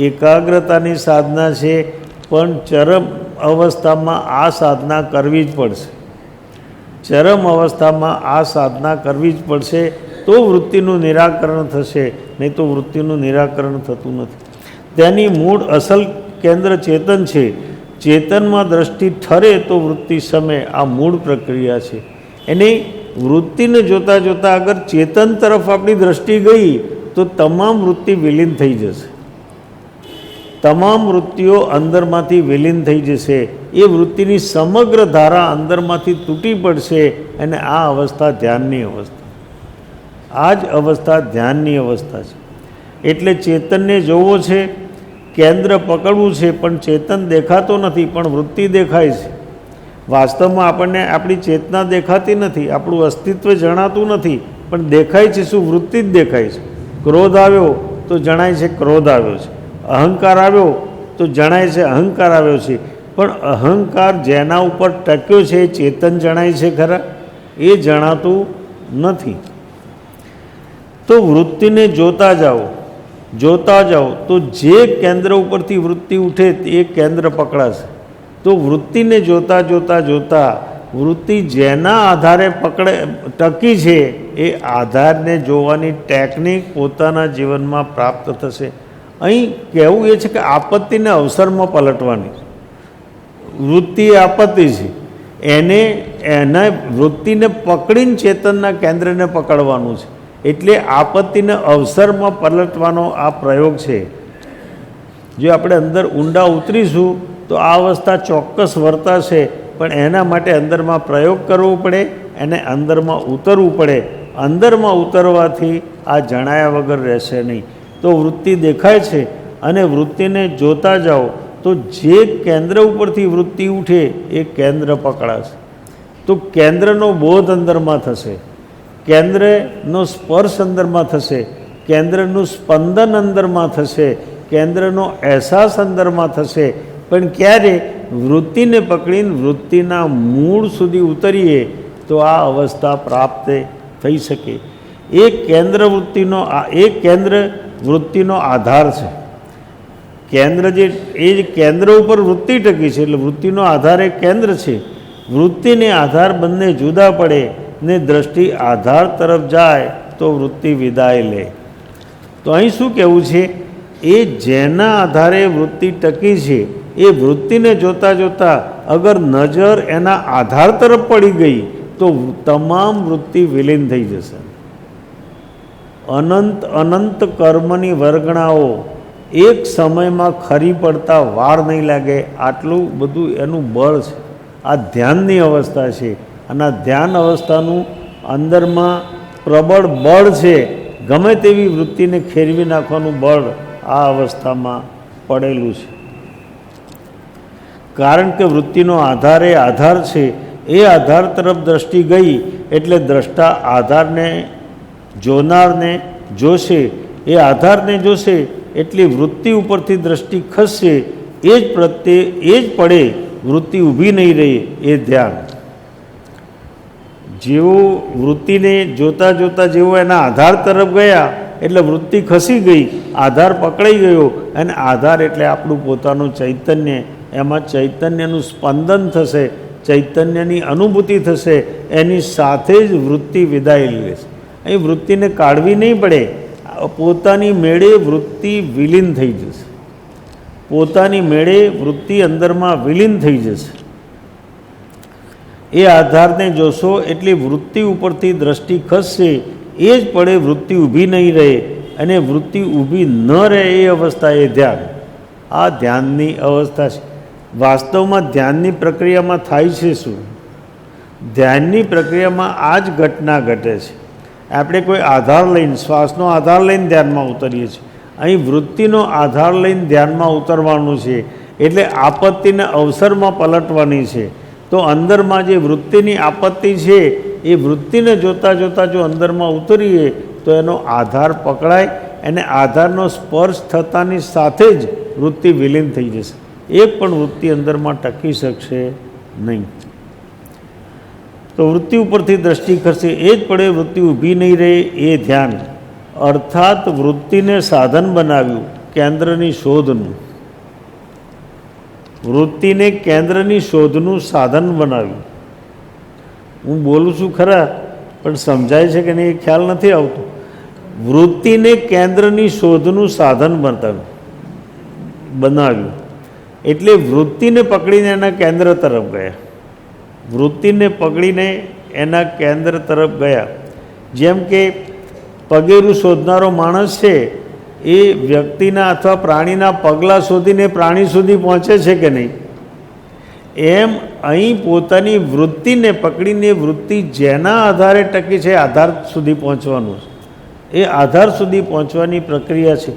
એકાગ્રતાની સાધના છે, પણ ચરમ અવસ્થામાં આ સાધના કરવી જ પડશે. ચરમ અવસ્થામાં આ સાધના કરવી જ પડશે, તો વૃત્તિનું નિરાકરણ થશે, નહીં તો વૃત્તિનું નિરાકરણ થતું નથી. તેની મૂળ અસલ કેન્દ્ર ચેતન છે. ચેતનમાં દ્રષ્ટિ ઠરે તો વૃત્તિ સમે. આ મૂળ પ્રક્રિયા છે. એની વૃત્તિને જોતાં જોતાં અગર ચેતન તરફ આપણી દ્રષ્ટિ ગઈ તો તમામ વૃત્તિ વિલીન થઈ જશે, તમામ વૃત્તિઓ અંદરમાંથી વિલીન થઈ જશે. એ વૃત્તિની સમગ્ર ધારા અંદરમાંથી તૂટી પડશે. અને આ અવસ્થા ધ્યાનની અવસ્થા, આ જ અવસ્થા ધ્યાનની અવસ્થા છે. એટલે ચેતનને જોવો છે, કેન્દ્ર પકડવું છે, પણ ચેતન દેખાતો નથી, પણ વૃત્તિ દેખાય છે. વાસ્તવમાં આપણને આપણી ચેતના દેખાતી નથી, આપણું અસ્તિત્વ જણાતું નથી, પણ દેખાય છે શું? વૃત્તિ જ દેખાય છે. ક્રોધ આવ્યો તો જણાય છે ક્રોધ આવ્યો છે, અહંકાર આવ્યો તો જણાય છે અહંકાર આવ્યો છે. પણ અહંકાર જેના ઉપર ટક્યો છે એ ચેતન જણાય છે ખરા? એ જણાતું નથી. તો વૃત્તિને જોતા જાઓ, જોતા જાઓ તો જે કેન્દ્ર ઉપરથી વૃત્તિ ઉઠે એ કેન્દ્ર પકડાશે. તો વૃત્તિને જોતા જોતા જોતા વૃત્તિ જેના આધારે ટકી છે એ આધારને જોવાની ટેકનિક પોતાના જીવનમાં પ્રાપ્ત થશે. અહીં કહેવું એ છે કે આપત્તિને અવસરમાં પલટવાની. વૃત્તિ એ આપત્તિ છે, એના વૃત્તિને પકડીને ચેતનના કેન્દ્રને પકડવાનું છે. એટલે આપત્તિને અવસરમાં પલટવાનો આ પ્રયોગ છે. જો આપણે અંદર ઊંડા ઉતરીશું તો આ અવસ્થા ચોક્કસ વર્તાશે, પણ એના માટે અંદરમાં પ્રયોગ કરવો પડે, એને અંદરમાં ઉતરવું પડે. અંદરમાં ઉતરવાથી આ જણાયા વગર રહેશે નહીં. તો વૃત્તિ દેખાય છે અને વૃત્તિને જોતા જાઓ તો જે કેન્દ્ર ઉપરથી વૃત્તિ ઉઠે એ કેન્દ્ર પકડાશે. તો કેન્દ્રનો બોધ અંદરમાં થશે, કેન્દ્રનો સ્પર્શ અંદરમાં થશે, કેન્દ્રનું સ્પંદન અંદરમાં થશે, કેન્દ્રનો અહેસાસ અંદરમાં થશે. પણ ક્યારે? વૃત્તિને પકડીને વૃત્તિના મૂળ સુધી ઉતરીએ તો આ અવસ્થા પ્રાપ્ત થઈ શકે. એ કેન્દ્ર વૃત્તિનો આધાર છે. કેન્દ્ર જે એ જ કેન્દ્ર ઉપર વૃત્તિ ટકી છે, એટલે વૃત્તિનો આધાર એ કેન્દ્ર છે. વૃત્તિને આધાર બંને જુદા પડે ને દ્રષ્ટિ આધાર તરફ જાય તો વૃત્તિ વિદાય લે. તો અહીં શું કહેવું છે? એ જેના આધારે વૃત્તિ ટકી છે એ વૃત્તિને જોતાં જોતાં અગર નજર એના આધાર તરફ પડી ગઈ તો તમામ વૃત્તિ વિલીન થઈ જશે. અનંત અનંત કર્મની વર્ગણાઓ એક સમયમાં ખરી પડતા વાર નહીં લાગે, આટલું બધું એનું બળ છે. આ ધ્યાનની અવસ્થા છે અને આ ધ્યાન અવસ્થાનું અંદરમાં પ્રબળ બળ છે. ગમે તેવી વૃત્તિને ખેરવી નાખવાનું બળ આ અવસ્થામાં પડેલું છે. કારણ કે વૃત્તિનો આધાર એ આધાર છે. એ આધાર તરફ દ્રષ્ટિ ગઈ એટલે દ્રષ્ટા આધારને જોનારને જોશે. એ આધારને જોશે એટલી વૃત્તિ ઉપરથી દ્રષ્ટિ ખસશે. એ જ પ્રત્યે એ જ પડે વૃત્તિ ઊભી નહીં રહે એ ધ્યાન. જેવો વૃત્તિને જોતાં જોતાં જેવો એના આધાર તરફ ગયા એટલે વૃત્તિ ખસી ગઈ, આધાર પકડાઈ ગયો. અને આધાર એટલે આપણું પોતાનું ચૈતન્ય. એમાં ચૈતન્યનું સ્પંદન થશે, ચૈતન્યની અનુભૂતિ થશે. એની સાથે જ વૃત્તિ વિદાય લેશે. અહીં વૃત્તિને કાઢવી નહીં પડે, પોતાની મેળે વૃત્તિ વિલીન થઈ જશે. પોતાની મેળે વૃત્તિ અંદરમાં વિલીન થઈ જશે. એ આધારને જોશો એટલી વૃત્તિ ઉપરથી દ્રષ્ટિ ખસશે. એ જ પડે વૃત્તિ ઊભી નહીં રહે. અને વૃત્તિ ઊભી ન રહે એ અવસ્થા એ ધ્યાન. આ ધ્યાનની અવસ્થા છે. વાસ્તવમાં ધ્યાનની પ્રક્રિયામાં થાય છે શું? ધ્યાનની પ્રક્રિયામાં આ જ ઘટના ઘટે છે. આપણે કોઈ આધાર લઈને, શ્વાસનો આધાર લઈને ધ્યાનમાં ઉતરીએ છીએ. અહીં વૃત્તિનો આધાર લઈને ધ્યાનમાં ઉતરવાનું છે. એટલે આપત્તિને અવસરમાં પલટવાની છે. તો અંદરમાં જે વૃત્તિની આપત્તિ છે એ વૃત્તિને જોતાં જોતાં જો અંદરમાં ઉતરીએ તો એનો આધાર પકડાય. અને આધારનો સ્પર્શ થતાની સાથે જ વૃત્તિ વિલીન થઈ જશે. એક પણ વૃત્તિ અંદરમાં ટકી શકશે નહીં. તો વૃત્તિ ઉપરથી દ્રષ્ટિ ખસશે. એ જ પડે વૃત્તિ ઊભી નહીં રહે એ ધ્યાન. અર્થાત વૃત્તિને સાધન બનાવ્યું કેન્દ્રની શોધનું. વૃત્તિને કેન્દ્રની શોધનું સાધન બનાવ્યું. હું બોલું છું ખરા, પણ સમજાય છે કે નહીં એ ખ્યાલ નથી આવતો. વૃત્તિને કેન્દ્રની શોધનું સાધન બનાવ્યું એટલે વૃત્તિને પકડીને એના કેન્દ્ર તરફ ગયા. વૃત્તિને પકડીને એના કેન્દ્ર તરફ ગયા. જેમ કે પગેરું શોધનારો માણસ છે એ વ્યક્તિના અથવા પ્રાણીના પગલાં શોધીને પ્રાણી સુધી પહોંચે છે કે નહીં, એમ અહીં પોતાની વૃત્તિને પકડીને વૃત્તિ જેના આધારે ટકી છે આધાર સુધી પહોંચવાનું છે. એ આધાર સુધી પહોંચવાની પ્રક્રિયા છે.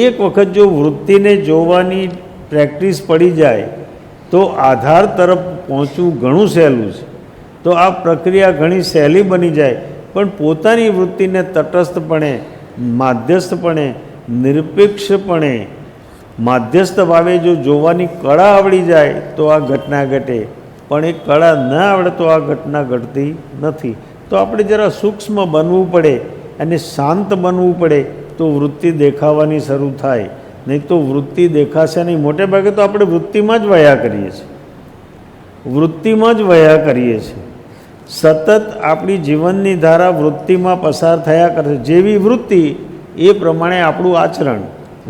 એક વખત જો વૃત્તિને જોવાની પ્રેક્ટિસ પડી જાય તો આધાર તરફ પહોંચવું ઘણું સહેલું છે. તો આ પ્રક્રિયા ઘણી સહેલી બની જાય. પણ પોતાની વૃત્તિને તટસ્થપણે, માધ્યસ્થપણે, નિરપેક્ષપણે, માધ્યસ્થ ભાવે જો જોવાની કળા આવડી જાય તો આ ઘટના ઘટે. પણ એ કળા ન આવડે તો આ ઘટના ઘટતી નથી. તો આપણે જરા સૂક્ષ્મ બનવું પડે અને શાંત બનવું પડે તો વૃત્તિ દેખાવાની શરૂ થાય. નહીં તો વૃત્તિ દેખાશે નહીં. મોટે ભાગે તો આપણે વૃત્તિમાં જ વયા કરીએ છીએ. વૃત્તિમાં જ વયા કરીએ છીએ. સતત આપણી જીવનની ધારા વૃત્તિમાં પસાર થયા કરશે. જેવી વૃત્તિ એ પ્રમાણે આપણું આચરણ,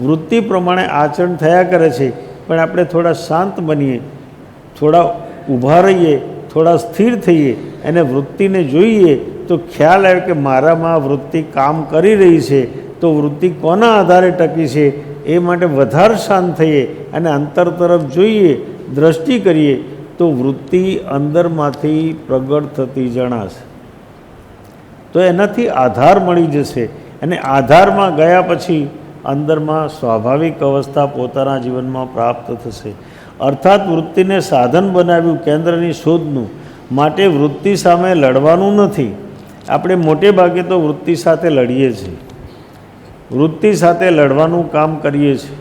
વૃત્તિ પ્રમાણે આચરણ થયા કરે છે. પણ આપણે થોડા શાંત બનીએ, થોડા ઊભા રહીએ, થોડા સ્થિર થઈએ અને વૃત્તિને જોઈએ તો ખ્યાલ આવે કે મારામાં વૃત્તિ કામ કરી રહી છે. તો વૃત્તિ કોના આધારે ટકી છે એ માટે વધારે શાંત થઈએ અને અંતર તરફ જોઈએ, દ્રષ્ટિ કરીએ તો વૃત્તિ અંદરમાંથી પ્રગટ થતી જણાશે. તો એનાથી આધાર મળી જશે. અને આધારમાં ગયા પછી અંદરમાં સ્વાભાવિક અવસ્થા પોતાના જીવનમાં પ્રાપ્ત થશે. અર્થાત વૃત્તિને સાધન બનાવ્યું કેન્દ્રની શોધનું. માટે વૃત્તિ સામે લડવાનું નથી. આપણે મોટે ભાગે તો વૃત્તિ સાથે લડીએ છીએ. વૃત્તિ સાથે લડવાનું કામ કરીએ છીએ.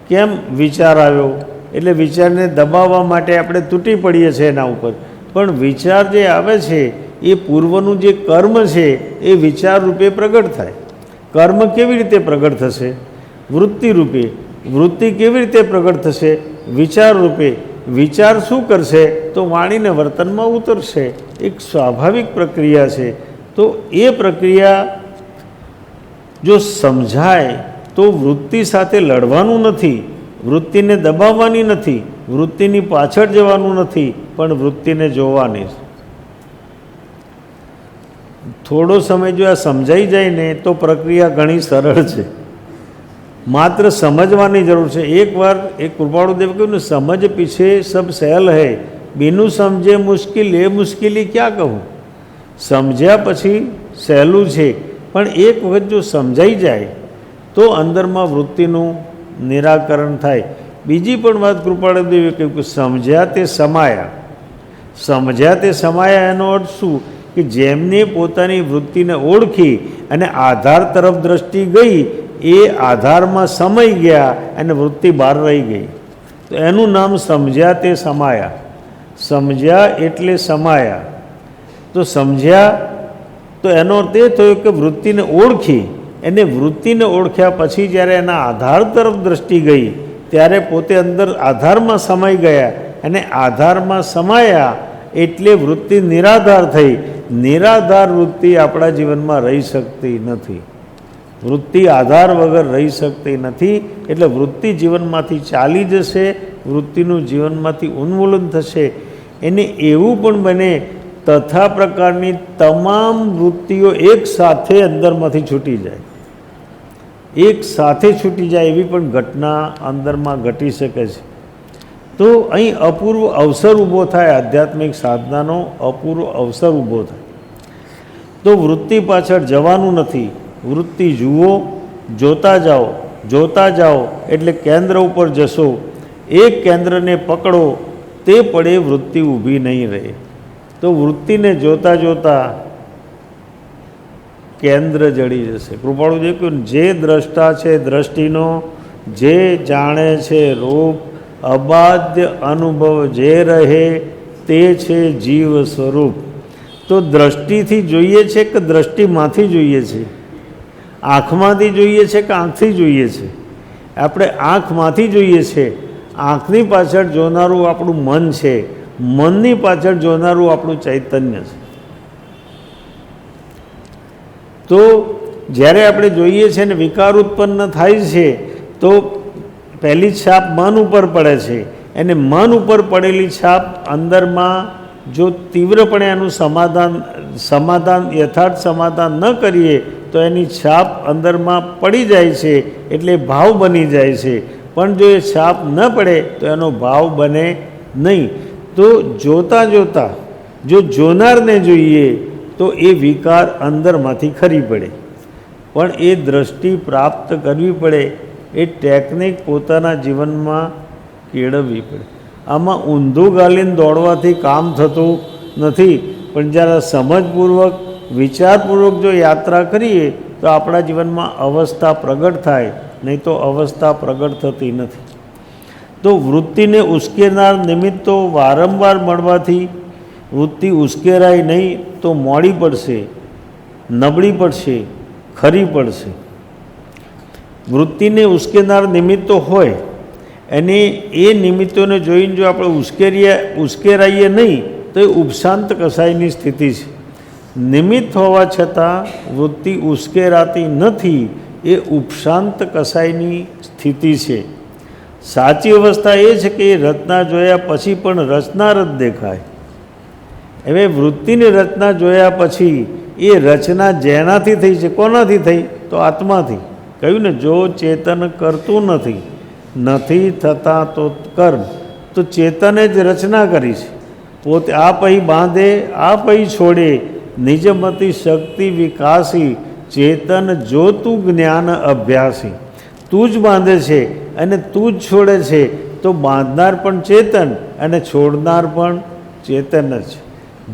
કેમ? વિચાર આવ્યો એટલે વિચારને દબાવવા માટે આપણે તૂટી પડીએ છીએ એના ઉપર. પણ વિચાર જે આવે છે એ પૂર્વનું જે કર્મ છે એ વિચાર રૂપે પ્રગટ થાય. કર્મ કેવી રીતે પ્રગટ થશે? વૃત્તિ રૂપે. વૃત્તિ કેવી રીતે પ્રગટ થશે? વિચાર રૂપે. વિચાર શું કરશે? તો વાણીને વર્તનમાં ઉતરશે. એક સ્વાભાવિક પ્રક્રિયા છે. તો એ પ્રક્રિયા જો સમજાય તો વૃત્તિ સાથે લડવાનું નથી, વૃત્તિને દબાવવાની નથી, વૃત્તિની પાછળ જવાનું નથી, પણ વૃત્તિને જોવાની. થોડો સમય જો આ સમજાઈ જાય ને તો પ્રક્રિયા ઘણી સરળ છે. માત્ર સમજવાની જરૂર છે. એકવાર એક કૃપાળુદેવ કહ્યું ને, સમજ પીછે સબ સહેલ હૈ, બીનું સમજે મુશ્કેલ, એ મુશ્કેલી ક્યાં કહું. સમજ્યા પછી સહેલું છે, પણ એક વખત જો સમજાઈ જાય તો અંદરમાં વૃત્તિનું નિરાકરણ થાય. બીજી પણ વાત કૃપાળુદેવે કહ્યું કે સમજ્યા તે સમાયા. સમજ્યા તે સમાયા એનો અર્થ શું? કે જેમને પોતાની વૃત્તિને ઓળખી અને આધાર તરફ દ્રષ્ટિ ગઈ, એ આધારમાં સમાઈ ગયા અને વૃત્તિ બહાર રહી ગઈ. તો એનું નામ સમજ્યા તે સમાયા. સમજ્યા એટલે સમાયા. તો સમજ્યા તો એનો અર્થ એ થયો કે વૃત્તિને ઓળખી, એને વૃત્તિને ઓળખ્યા પછી જ્યારે એના આધાર તરફ દ્રષ્ટિ ગઈ ત્યારે પોતે અંદર આધારમાં સમાઈ ગયા, અને આધારમાં સમાયા એટલે વૃત્તિ નિરાધાર થઈ. નિરાધાર વૃત્તિ આપણા જીવનમાં રહી શકતી નથી. વૃત્તિ આધાર વગર રહી શકતી નથી. એટલે વૃત્તિ જીવનમાંથી ચાલી જશે, વૃત્તિનું જીવનમાંથી ઉન્મૂલન થશે. એને એવું પણ બને તથા પ્રકારની તમામ વૃત્તિઓ એક સાથે અંદરમાંથી છૂટી જાય, એક સાથે છૂટી જાય એવી પણ ઘટના અંદરમાં ઘટી શકે છે. તો અહીં અપૂર્વ અવસર ઊભો થાય, આધ્યાત્મિક સાધનાનો અપૂર્વ અવસર ઊભો થાય. તો વૃત્તિ પાછળ જવાનું નથી. વૃત્તિ જુઓ, જોતા જાઓ, જોતા જાઓ એટલે કેન્દ્ર ઉપર જશો. એક કેન્દ્રને પકડો, તે પડે વૃત્તિ ઊભી નહીં રહે. તો વૃત્તિને જોતા જોતા કેન્દ્ર જડી જશે. કૃપાળુજી કહ્યું, જે દ્રષ્ટા છે દ્રષ્ટિનો, જે જાણે છે રૂપ, અબાધ્ય અનુભવ જે રહે, તે છે જીવ સ્વરૂપ. તો દ્રષ્ટિથી જોઈએ છે કે દ્રષ્ટિમાંથી જોઈએ છે? આંખમાંથી જોઈએ છે કે આંખથી જોઈએ છે? આપણે આંખમાંથી જોઈએ છે. આંખની પાછળ જોનારું આપણું મન છે, મનની પાછળ જોનારું આપણું ચૈતન્ય છે. તો જ્યારે આપણે જોઈએ છે ને વિકાર ઉત્પન્ન થાય છે તો પહેલી છાપ મન ઉપર પડે છે. એને મન ઉપર પડેલી છાપ અંદરમાં જો તીવ્રપણે એનું સમાધાન યથાર્થ સમાધાન ન કરીએ તો એની છાપ અંદરમાં પડી જાય છે, એટલે ભાવ બની જાય છે. પણ જો એ છાપ ન પડે તો એનો ભાવ બને નહીં. તો જોતાં જોતાં જો જોનારને જોઈએ તો એ વિકાર અંદરમાંથી ખરી પડે. પણ એ દ્રષ્ટિ પ્રાપ્ત કરવી પડે, એ ટેકનિક પોતાના જીવનમાં કેળવવી પડે. આમાં ઊંધું ગાલીને દોડવાથી કામ થતું નથી. પણ જ્યારે સમજપૂર્વક વિચારપૂર્વક જો યાત્રા કરીએ તો આપણા જીવનમાં અવસ્થા પ્રગટ થાય, નહીં તો અવસ્થા પ્રગટ થતી નથી. તો વૃત્તિને ઉશ્કેરનાર નિમિત્તો વારંવાર મળવાથી વૃત્તિ ઉશ્કેરાય નહીં તો મોડી પડશે, નબળી પડશે, ખરી પડશે. વૃત્તિને ઉશ્કેરનાર નિમિત્તો હોય અને એ નિમિત્તોને જોઈને જો આપણે ઉશ્કેરાઈએ નહીં તો એ ઉપશાંત કસાયની સ્થિતિ છે. નિમિત્ત હોવા છતાં વૃત્તિ ઉશ્કેરાતી નથી, એ ઉપશાંત કસાયની સ્થિતિ છે. સાચી અવસ્થા એ છે કે એ રચના જોયા પછી પણ રચનાર જ દેખાય. હવે વૃત્તિની રચના જોયા પછી એ રચના જેનાથી થઈ છે, કોનાથી થઈ? તો આત્માથી. કહ્યું ને, જો ચેતન કરતું નથી, નથી થતા તો કર્મ. તો ચેતને જ રચના કરી છે. પોતે આ પહી બાંધે, આ પહી છોડે, નિજમતી શક્તિ વિકાસી, ચેતન જો તું જ્ઞાન અભ્યાસી. તું જ બાંધે છે અને તું જ છોડે છે, તો બાંધનાર પણ ચેતન અને છોડનાર પણ ચેતન જ.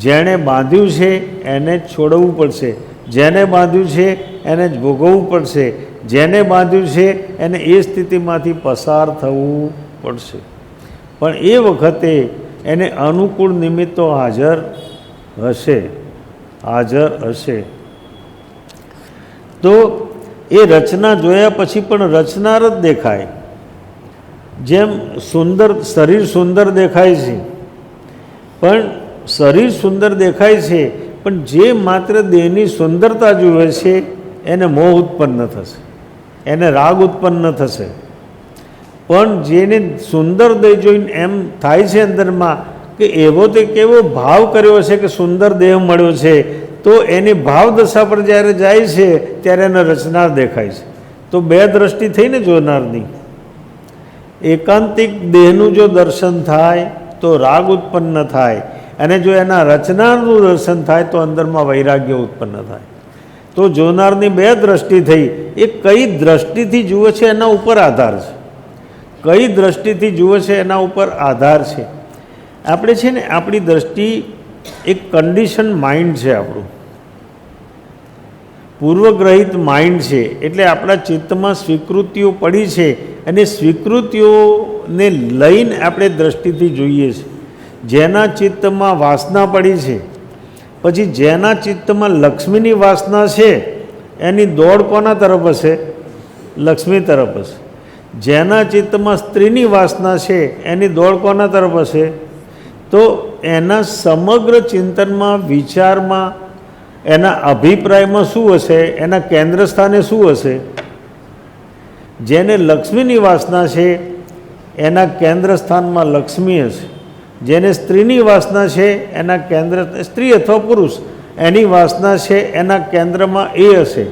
જેણે બાંધ્યું છે એને જ છોડવું પડશે, જેને બાંધ્યું છે એને જ ભોગવવું પડશે, જેને બાંધ્યું છે એને એ સ્થિતિમાંથી પસાર થવું પડશે. પણ એ વખતે એને અનુકૂળ નિમિત્તો હાજર હશે. તો એ રચના જોયા પછી પણ રચનાર જ દેખાય. જેમ સુંદર શરીર સુંદર દેખાય છે, પણ શરીર સુંદર દેખાય છે, પણ જે માત્ર દેહની સુંદરતા જુએ છે એને મોહ ઉત્પન્ન થશે, એને રાગ ઉત્પન્ન થશે. પણ જેને સુંદર દેહ જોઈને એમ થાય છે અંદરમાં કે એવો તે કેવો ભાવ કર્યો છે કે સુંદર દેહ મળ્યો છે, તો એની ભાવ દશા પર જ્યારે જાય છે ત્યારે એને રચનાર દેખાય છે. તો બે દ્રષ્ટિ થઈને જોનારની. એકાંતિક દેહનું જો દર્શન થાય તો રાગ ઉત્પન્ન થાય, અને જો એના રચનારનું દર્શન થાય તો અંદરમાં વૈરાગ્ય ઉત્પન્ન થાય. તો જોનારની બે દ્રષ્ટિ થઈ. એ કઈ દ્રષ્ટિથી જુએ છે એના ઉપર આધાર છે, કઈ દ્રષ્ટિથી જુએ છે એના ઉપર આધાર છે. આપણે છે ને આપણી દ્રષ્ટિ એક કન્ડિશન માઇન્ડ છે, આપણું પૂર્વગ્રહિત માઇન્ડ છે. એટલે આપણા ચિત્તમાં સ્વીકૃતિઓ પડી છે, અને સ્વીકૃતિઓને લઈને આપણે દ્રષ્ટિથી જોઈએ છીએ. જેના ચિત્તમાં વાસના પડી છે, પછી જેના ચિત્તમાં લક્ષ્મીની વાસના છે એની દોડ કોના તરફ હશે? લક્ષ્મી તરફ હશે. જેના ચિત્તમાં સ્ત્રીની વાસના છે એની દોડ કોના તરફ હશે? તો એના સમગ્ર ચિંતનમાં, વિચારમાં, એના અભિપ્રાયમાં શું હશે? એના કેન્દ્ર સ્થાને શું હશે? જેને લક્ષ્મીની વાસના છે એના કેન્દ્ર સ્થાનમાં લક્ષ્મી હશે. જેને સ્ત્રીની વાસના છે એના કેન્દ્ર, સ્ત્રી અથવા પુરુષ, એની વાસના છે એના કેન્દ્રમાં એ હશે.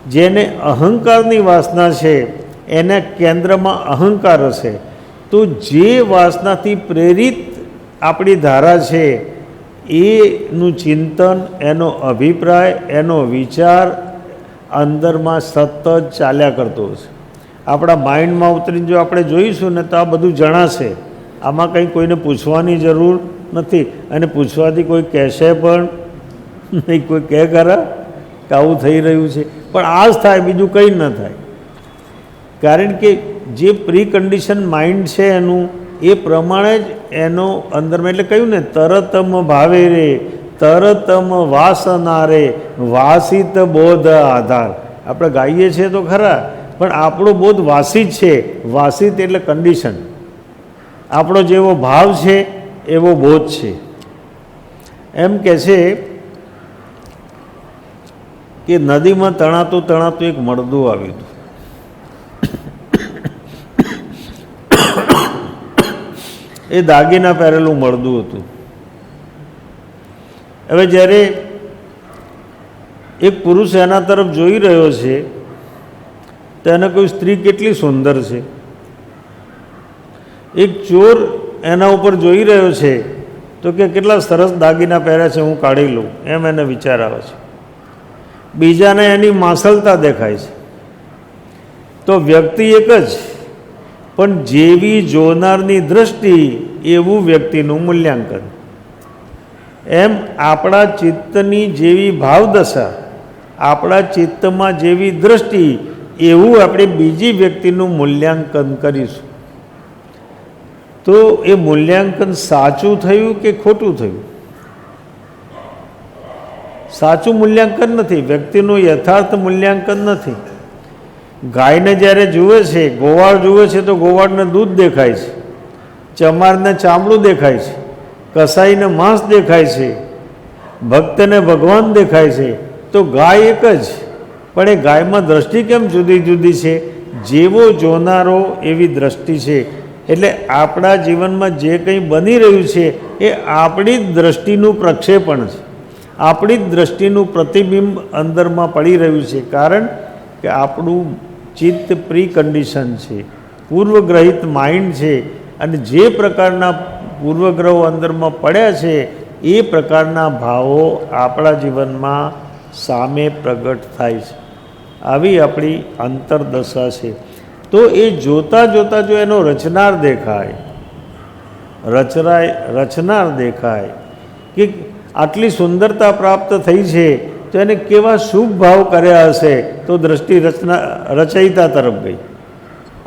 જેને અહંકારની વાસના છે એના કેન્દ્રમાં અહંકાર હશે. તો જે વાસનાથી પ્રેરિત આપણી ધારા છે એનું ચિંતન, એનો અભિપ્રાય, એનો વિચાર અંદરમાં સતત ચાલ્યા કરતો હશે. આપણા માઇન્ડમાં ઉતરીને જો આપણે જોઈશું ને તો આ બધું જણાશે. આમાં કંઈ કોઈને પૂછવાની જરૂર નથી, અને પૂછવાથી કોઈ કહેશે પણ નહીં. કોઈ કહે ખરા કે આવું થઈ રહ્યું છે? પણ આ જ થાય, બીજું કંઈ ન થાય. કારણ કે જે પ્રી કન્ડિશન માઇન્ડ છે એનું, એ પ્રમાણે જ એનો અંદરમાં, એટલે કહ્યું ને, તરતમ ભાવે રે તરતમ વાસના રે વાસિત બોધ આધાર. આપણે ગાઈએ છીએ તો ખરા, પણ આપણો બોધ વાસિત છે. વાસિત એટલે કન્ડિશન. આપણો જેવો ભાવ છે એવો બોધ છે. એમ કહે છે કે નદીમાં તણાતું તણાતું એક મળદું આવ્યું હતું. એ દાગીના પહેરેલું મળદું હતું. હવે જ્યારે એક પુરુષ એના તરફ જોઈ રહ્યો છે તો એને કોઈ સ્ત્રી કેટલી સુંદર છે. એક ચોર એના ઉપર જોઈ રહ્યો છે તો કે કેટલા સરસ દાગીના પહેર્યા છે, હું કાઢી લઉં, એમ એને વિચાર આવે છે. બીજાને એની માસલતા દેખાય છે. તો વ્યક્તિ એક જ, પણ જેવી જોનારની દૃષ્ટિ એવું વ્યક્તિનું મૂલ્યાંકન. એમ આપણા ચિત્તની જેવી ભાવદશા, આપણા ચિત્તમાં જેવી દૃષ્ટિ, એવું આપણે બીજી વ્યક્તિનું મૂલ્યાંકન કરીશું. તો એ મૂલ્યાંકન સાચું થયું કે ખોટું થયું? સાચું મૂલ્યાંકન નથી, વ્યક્તિનું યથાર્થ મૂલ્યાંકન નથી. ગાયને જ્યારે જુએ છે, ગોવાળ જુએ છે તો ગોવાળને દૂધ દેખાય છે, ચમારને ચામડું દેખાય છે, કસાઈને માંસ દેખાય છે, ભક્તને ભગવાન દેખાય છે. તો ગાય એક જ, પણ એ ગાયમાં દ્રષ્ટિ કેમ જુદી જુદી છે? જેવો જોનારો એવી દ્રષ્ટિ છે. એટલે આપણા જીવનમાં જે કંઈ બની રહ્યું છે એ આપણી જ દ્રષ્ટિનું પ્રક્ષેપણ છે, આપણી જ દ્રષ્ટિનું પ્રતિબિંબ અંદરમાં પડી રહ્યું છે. કારણ કે આપણું ચિત્ત પ્રી કન્ડિશન છે, પૂર્વગ્રહિત માઇન્ડ છે, અને જે પ્રકારના પૂર્વગ્રહો અંદરમાં પડ્યા છે એ પ્રકારના ભાવો આપણા જીવનમાં સામે પ્રગટ થાય છે. આવી આપણી અંતરદશા છે. તો એ જોતાં જોતાં જો એનો રચનાર દેખાય, રચનાર દેખાય કે આટલી સુંદરતા પ્રાપ્ત થઈ છે, તો એને કેવા શુભ ભાવ કર્યા હશે, તો દ્રષ્ટિ રચયિતા તરફ ગઈ.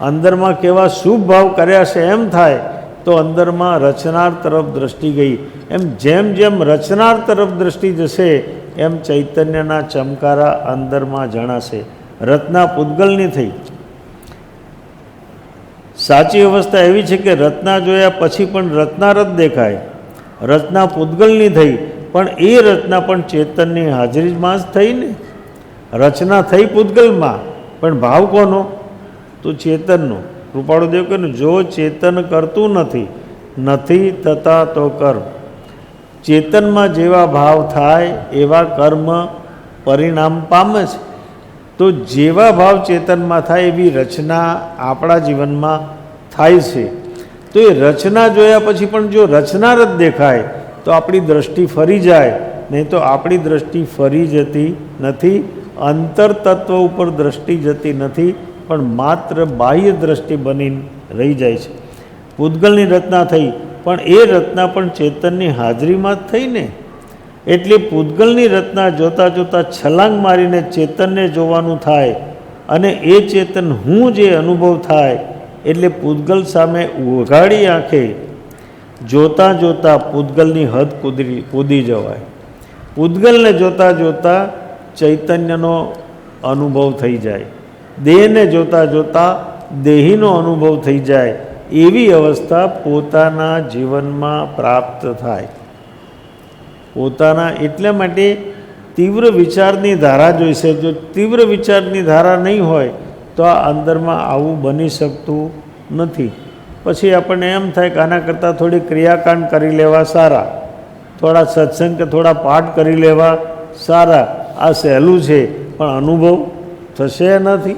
અંદરમાં કેવા શુભ ભાવ કર્યા છે એમ થાય તો અંદરમાં રચનાર તરફ દ્રષ્ટિ ગઈ. એમ જેમ જેમ રચનાર તરફ દ્રષ્ટિ જશે એમ ચૈતન્યના ચમકારા અંદરમાં જણાશે. રચના પૂતગલની થઈ, સાચી અવસ્થા એવી છે કે રચના જોયા પછી પણ રચનારત દેખાય. રચના પૂતગલની થઈ, પણ એ રચના પણ ચેતનની હાજરીમાં જ થઈ ને. રચના થઈ પૂતગલમાં, પણ ભાવ કોનો? તો ચેતનનો. કૃપાળુદેવ કહે ને, જો ચેતન કરતું નથી, નથી થતા તો કર્મ. ચેતનમાં જેવા ભાવ થાય એવા કર્મ પરિણામ પામે છે. તો જેવા ભાવ ચેતનમાં થાય એવી રચના આપણા જીવનમાં થાય છે. તો એ રચના જોયા પછી પણ જો રચના જ દેખાય તો આપણી દ્રષ્ટિ ફરી જાય, નહીં તો આપણી દ્રષ્ટિ ફરી જતી નથી. અંતર તત્વ ઉપર દ્રષ્ટિ જતી નથી, પણ માત્ર બાહ્ય દ્રષ્ટિ બની રહી જાય છે. પૂતગલની રચના થઈ, પણ એ રચના પણ ચેતનની હાજરીમાં જ થઈ ને. એટલે પૂતગલની રચના જોતાં જોતાં છલાંગ મારીને ચેતનને જોવાનું થાય, અને એ ચેતન હું જે અનુભવ થાય, એટલે પૂતગલ સામે ઉઘાડી આંખે જોતાં જોતાં પૂતગલની હદ કૂદી જવાય. પૂતગલને જોતાં જોતાં ચૈતન્યનો અનુભવ થઈ જાય, દેહને જોતાં જોતાં દેહીનો અનુભવ થઈ જાય. એવી અવસ્થા પોતાના જીવનમાં પ્રાપ્ત થાય. પોતાના એટલા માટે તીવ્ર વિચારની ધારા જોઈશે. જો તીવ્ર વિચારની ધારા નહીં હોય તો આ અંદરમાં આવું બની શકતું નથી. પછી આપણને એમ થાય કે આના કરતાં થોડી ક્રિયાકાંડ કરી લેવા સારા, થોડા સત્સંગ કે થોડા પાઠ કરી લેવા સારા. આ સહેલું છે, પણ અનુભવ થશે નથી.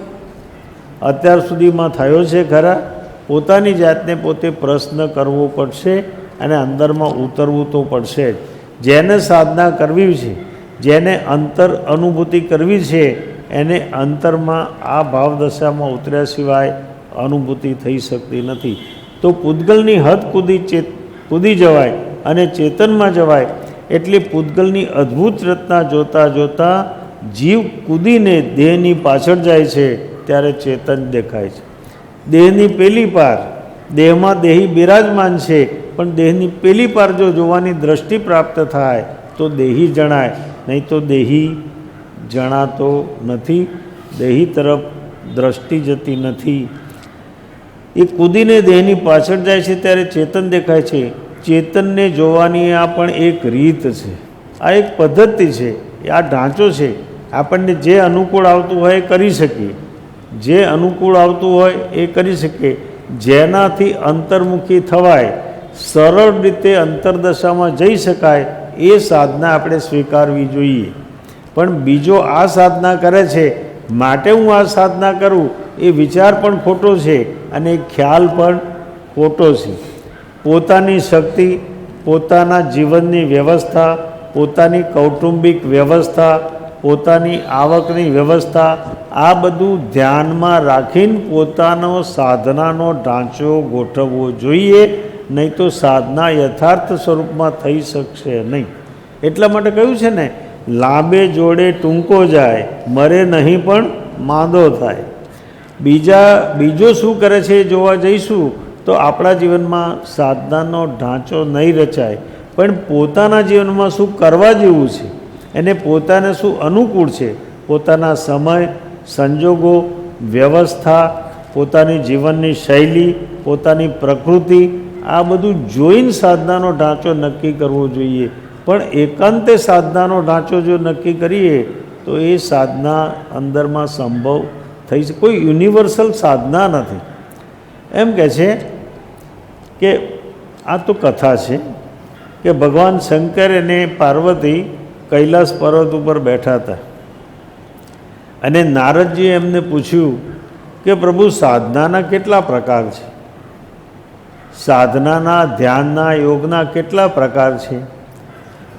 અત્યાર સુધીમાં થયો છે ખરા? પોતાની જાતને પોતે પ્રશ્ન કરવો પડશે અને અંદરમાં ઉતરવું તો પડશે જ. જેને સાધના કરવી છે, જેને અંતર અનુભૂતિ કરવી છે, એને અંતરમાં આ ભાવદશામાં ઉતર્યા સિવાય અનુભૂતિ થઈ શકતી નથી. તો પૂતગલની હદ કૂદી જવાય અને ચેતનમાં જવાય. એટલે પૂતગલની અદ્ભુત રચના જોતાં જોતાં જીવ કૂદીને દેહની પાછળ જાય છે, ત્યારે ચેતન દેખાય છે. દેહની પેલી પાર, દેહમાં દેહી બિરાજમાન છે, પણ દેહની પેલી પાર જો જોવાની દ્રષ્ટિ પ્રાપ્ત થાય તો દેહી જણાય, નહીં તો દેહી જણાતો નથી. દેહી તરફ દ્રષ્ટિ જતી નથી. એ કૂદીને દેહની પાછળ જાય છે ત્યારે ચેતન દેખાય છે. ચેતનને જોવાની આ પણ એક રીત છે, આ એક પદ્ધતિ છે, આ ઢાંચો છે. આપણને જે અનુકૂળ આવતું હોય એ કરી શકીએ, જે અનુકૂળ આવતું હોય એ કરી શકીએ. જેનાથી અંતર્મુખી થવાય, સરળ રીતે અંતરદશામાં જઈ શકાય, એ સાધના આપણે સ્વીકારવી જોઈએ. પણ બીજો આ સાધના કરે છે માટે હું આ સાધના કરું, એ વિચાર પણ ખોટો છે અને ખ્યાલ પણ ખોટો છે. પોતાની શક્તિ, પોતાના જીવનની વ્યવસ્થા, પોતાની કૌટુંબિક વ્યવસ્થા, પોતાની આવકની વ્યવસ્થા, આ બધું ધ્યાનમાં રાખીને પોતાનો સાધનાનો ઢાંચો ગોઠવવો જોઈએ, નહીં તો સાધના યથાર્થ સ્વરૂપમાં થઈ શકશે નહીં. એટલા માટે કહ્યું છે ને, લાંબે જોડે ટૂંકો જાય, મરે નહીં પણ માંદો થાય. બીજો શું કરે છે એ જોવા જઈશું તો આપણા જીવનમાં સાધનાનો ઢાંચો નહીં રચાય. પણ પોતાના જીવનમાં શું કરવા જેવું છે, એને પોતાને શું અનુકૂળ છે, પોતાના સમય, સંજોગો, વ્યવસ્થા, પોતાની જીવનની શૈલી, પોતાની પ્રકૃતિ, આ બધું જોઈને સાધનાનો ઢાંચો નક્કી કરવો જોઈએ. પણ એકાંતે સાધનાનો ઢાંચો જો નક્કી કરીએ તો એ સાધના અંદરમાં સંભવ થઈ છે. કોઈ યુનિવર્સલ સાધના નથી. એમ કહે છે કે આ તો કથા છે કે ભગવાન શંકર અને પાર્વતી કૈલાસ પર્વત ઉપર બેઠા હતા અને નારદજીએ એમને પૂછ્યું કે પ્રભુ, સાધનાના કેટલા પ્રકાર છે? સાધનાના, ધ્યાનના, યોગના કેટલા પ્રકાર છે?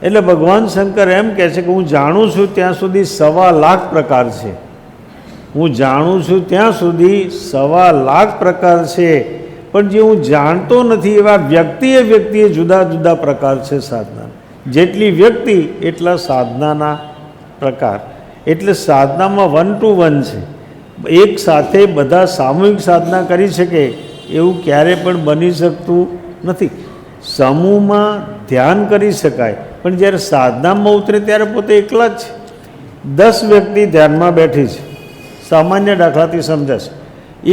એટલે ભગવાન શંકર એમ કહે છે કે હું જાણું છું ત્યાં સુધી 1,00,000 પ્રકાર છે. હું જાણું છું ત્યાં સુધી 1,00,000 પ્રકાર છે. પણ જે હું જાણતો નથી એવા વ્યક્તિએ જુદા જુદા પ્રકાર છે સાધના. જેટલી વ્યક્તિ એટલા સાધનાના પ્રકાર. એટલે સાધનામાં 1 to 1 છે. એક સાથે બધા સામૂહિક સાધના કરી શકે એવું ક્યારે પણ બની શકતું નથી. સમૂહમાં ધ્યાન કરી શકાય, પણ જ્યારે સાધનામાં ઉતરે ત્યારે પોતે એકલા જ છે. 10 વ્યક્તિ ધ્યાનમાં બેઠી છે, સામાન્ય દાખલાથી સમજાશે.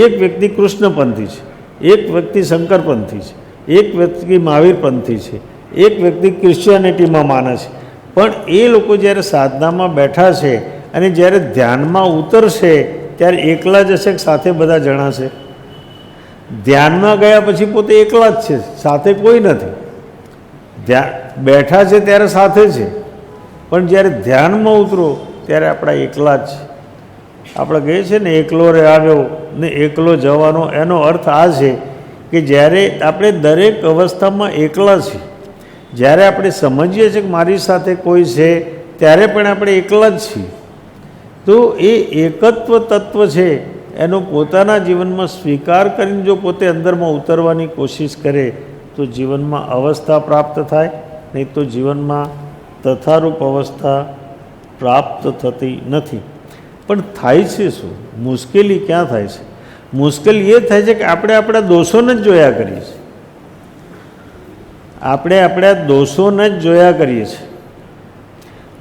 એક વ્યક્તિ કૃષ્ણપંથી છે, એક વ્યક્તિ શંકરપંથી છે, એક વ્યક્તિ મહાવીરપંથી છે, એક વ્યક્તિ ક્રિશ્ચિયાનિટીમાં માને છે. પણ એ લોકો જ્યારે સાધનામાં બેઠા છે અને જ્યારે ધ્યાનમાં ઉતરશે ત્યારે એકલા જ હશે કે સાથે બધા જણા છે? ધ્યાનમાં ગયા પછી પોતે એકલા જ છે, સાથે કોઈ નથી. બેઠા છે ત્યારે સાથે છે, પણ જ્યારે ધ્યાનમાં ઉતરો ત્યારે આપણા એકલા જ છે. આપણે કહીએ છીએ ને એકલો રે આવ્યો ને એકલો જવાનો, એનો અર્થ આ છે કે જ્યારે આપણે દરેક અવસ્થામાં એકલા છીએ. જ્યારે આપણે સમજીએ છીએ કે મારી સાથે કોઈ છે ત્યારે પણ આપણે એકલા જ છીએ. તો એ એકત્વ તત્વ છે એનો પોતાના જીવનમાં સ્વીકાર કરીને જો પોતે અંદરમાં ઉતરવાની કોશિશ કરે તો જીવનમાં અવસ્થા પ્રાપ્ત થાય, નહીં તો જીવનમાં તથારૂપ અવસ્થા પ્રાપ્ત થતી નથી. પણ થાય છે શું? મુશ્કેલી ક્યાં થાય છે? મુશ્કેલી એ થાય છે કે આપણે આપણા દોષોને જ જોયા કરીએ છીએ. આપણે આપણા દોષોને જ જોયા કરીએ છીએ.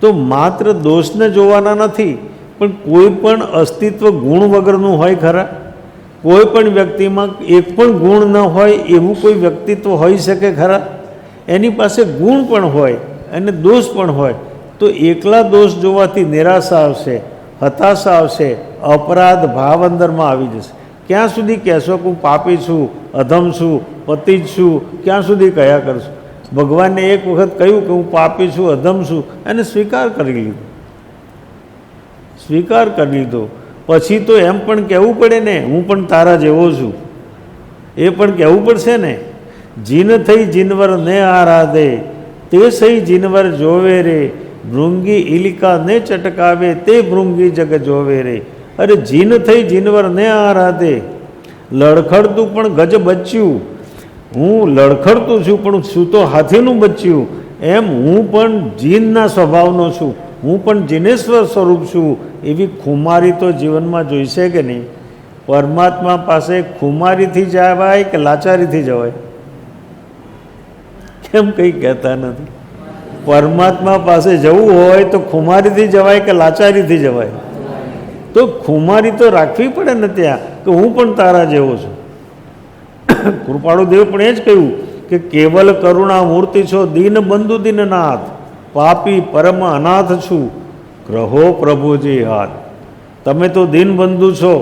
તો માત્ર દોષને જોવાના નથી, પણ કોઈ પણ અસ્તિત્વ ગુણ વગરનું હોય ખરા? કોઈ પણ વ્યક્તિમાં એક પણ ગુણ ન હોય એવું કોઈ વ્યક્તિત્વ હોઈ શકે ખરા? એની પાસે ગુણ પણ હોય અને દોષ પણ હોય. તો એકલા દોષ જોવાથી નિરાશા આવશે, હતાશા આવશે, અપરાધ ભાવ અંદરમાં આવી જશે. ક્યાં સુધી કહેશો કે હું પાપી છું, અધમ છું, પતિ જ છું? ક્યાં સુધી કયા કરશો? ભગવાનને એક વખત કહ્યું કે હું પાપી છું, અધમ છું, એને સ્વીકાર કરી લીધો. સ્વીકાર કરી લીધો પછી તો એમ પણ કહેવું પડે ને, હું પણ તારા જેવો છું. એ પણ કહેવું પડશે ને. જીન થઈ જીનવર ને આરાધે, તે સહી જીનવર જોવે રે, ભૃંગી ઇલિકા ને ચટકાવે, તે ભૃંગી જગ જોવે રે. અરે જીન થઈ જીનવર ને આરાધે, લડખડતું પણ ગજ બચ્યું. હું લડખડતું છું પણ છું તો હાથીનું બચ્યું. એમ હું પણ જીનના સ્વભાવનો છું, હું પણ જીનેશ્વર સ્વરૂપ છું. એવી ખુમારી તો જીવનમાં જોઈશે કે નહીં? પરમાત્મા પાસે ખુમારીથી જવાય કે લાચારીથી જવાય? કેમ કંઈ કહેતા નથી? પરમાત્મા પાસે જવું હોય તો ખુમારીથી જવાય કે લાચારીથી જવાય? તો ખુમારી તો રાખવી પડે ને ત્યાં, કે હું પણ તારા જેવો છું. કૃપાળુ દેવ પણ એ જ કહ્યું કે કેવલ કરુણા મૂર્તિ છો, દીન બંધુ દીનનાથ, પાપી પરમ અનાથ છું, ગ્રહો પ્રભુજી હાથ. તમે તો દીનબંધુ છો,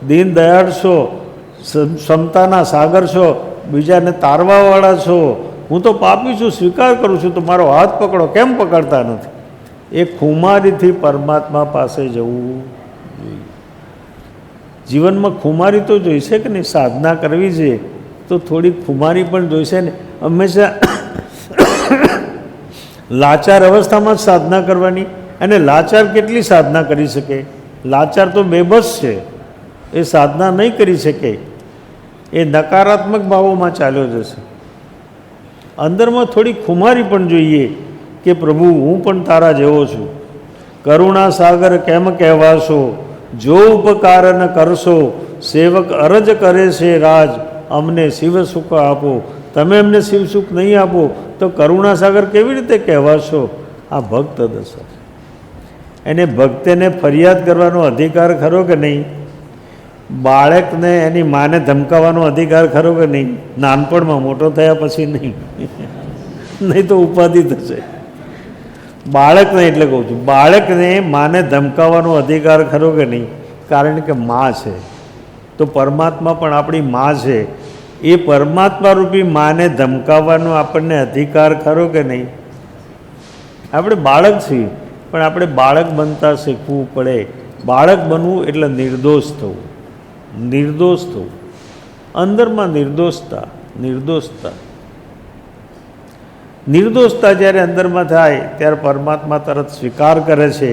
દીન દયાળ છો, ક્ષમતાના સાગર છો, બીજાને તારવાવાળા છો. હું તો પાપી છું, સ્વીકાર કરું છું, તો મારો હાથ પકડો. કેમ પકડતા નથી? એ ખુમારીથી પરમાત્મા પાસે જવું જોઈએ. જીવનમાં ખુમારી તો જોઈશે કે નહીં? સાધના કરવી છે તો થોડી ખુમારી પણ જોઈશે ને. હંમેશા લાચાર અવસ્થામાં જ સાધના કરવાની. અને લાચાર કેટલી સાધના કરી શકે? લાચાર તો બેબસ છે, એ સાધના નહીં કરી શકે. એ નકારાત્મક ભાવોમાં ચાલ્યો જશે. અંદરમાં થોડી ખુમારી પણ જોઈએ કે પ્રભુ હું પણ તારા જેવો છું. કરુણા સાગર કેમ કહેવાશો, જો ઉપકાર ન કરશો, સેવક અરજ કરે છે રાજ, અમને શિવ સુખ આપો. તમે અમને શિવ સુખ નહીં આપો તો કરુણા સાગર કેવી રીતે કહેવાશો? આ ભક્ત દશા. એને ભક્તને ફરિયાદ કરવાનો અધિકાર ખરો કે નહીં? બાળકને એની માને ધમકાવવાનો અધિકાર ખરો કે નહીં? નાનપણમાં, મોટો થયા પછી નહીં. નહીં તો ઉપાધિ થશે. બાળકને એટલે કહું છું, બાળકને માને ધમકાવવાનો અધિકાર ખરો કે નહીં? કારણ કે મા છે. તો પરમાત્મા પણ આપણી મા છે. એ પરમાત્મા રૂપી માને ધમકાવવાનો આપણને અધિકાર ખરો કે નહીં? આપણે બાળક છીએ, પણ આપણે બાળક બનતા શીખવું પડે. બાળક બનવું એટલે નિર્દોષ થવું. નિર્દોષ થવું, અંદરમાં નિર્દોષતા. નિર્દોષતા નિર્દોષતા જ્યારે અંદરમાં થાય ત્યારે પરમાત્મા તરત સ્વીકાર કરે છે.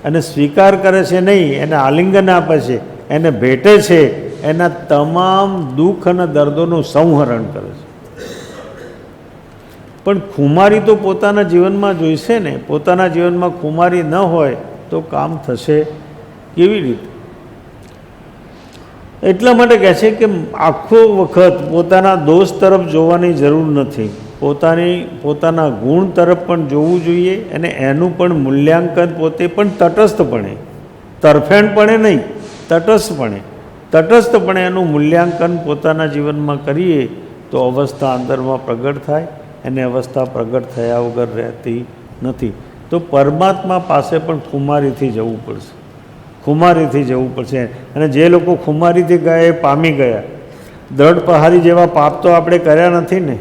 અને સ્વીકાર કરે છે નહીં, એને આલિંગન આપે છે, એને ભેટે છે, એના તમામ દુઃખ અને દર્દોનું સંહરણ કરે છે. પણ ખુમારી તો પોતાના જીવનમાં જોઈશે ને. પોતાના જીવનમાં ખુમારી ન હોય તો કામ થશે કેવી રીતે? એટલા માટે કહે છે કે આખો વખત પોતાના દોષ તરફ જોવાની જરૂર નથી. પોતાના ગુણ તરફ પણ જોવું જોઈએ. અને એનું પણ મૂલ્યાંકન પોતે પણ તટસ્થપણે, તરફેણપણે નહીં, તટસ્થપણે. તટસ્થપણે એનું મૂલ્યાંકન પોતાના જીવનમાં કરીએ તો અવસ્થા અંદરમાં પ્રગટ થાય, અને અવસ્થા પ્રગટ થયા વગર રહેતી નથી. તો પરમાત્મા પાસે પણ ખુમારીથી જવું પડશે, ખુમારીથી જવું પડશે. અને જે લોકો ખુમારીથી ગયા એ પામી ગયા. દ્રઢ પહારી જેવા પાપ તો આપણે કર્યા નથી ને,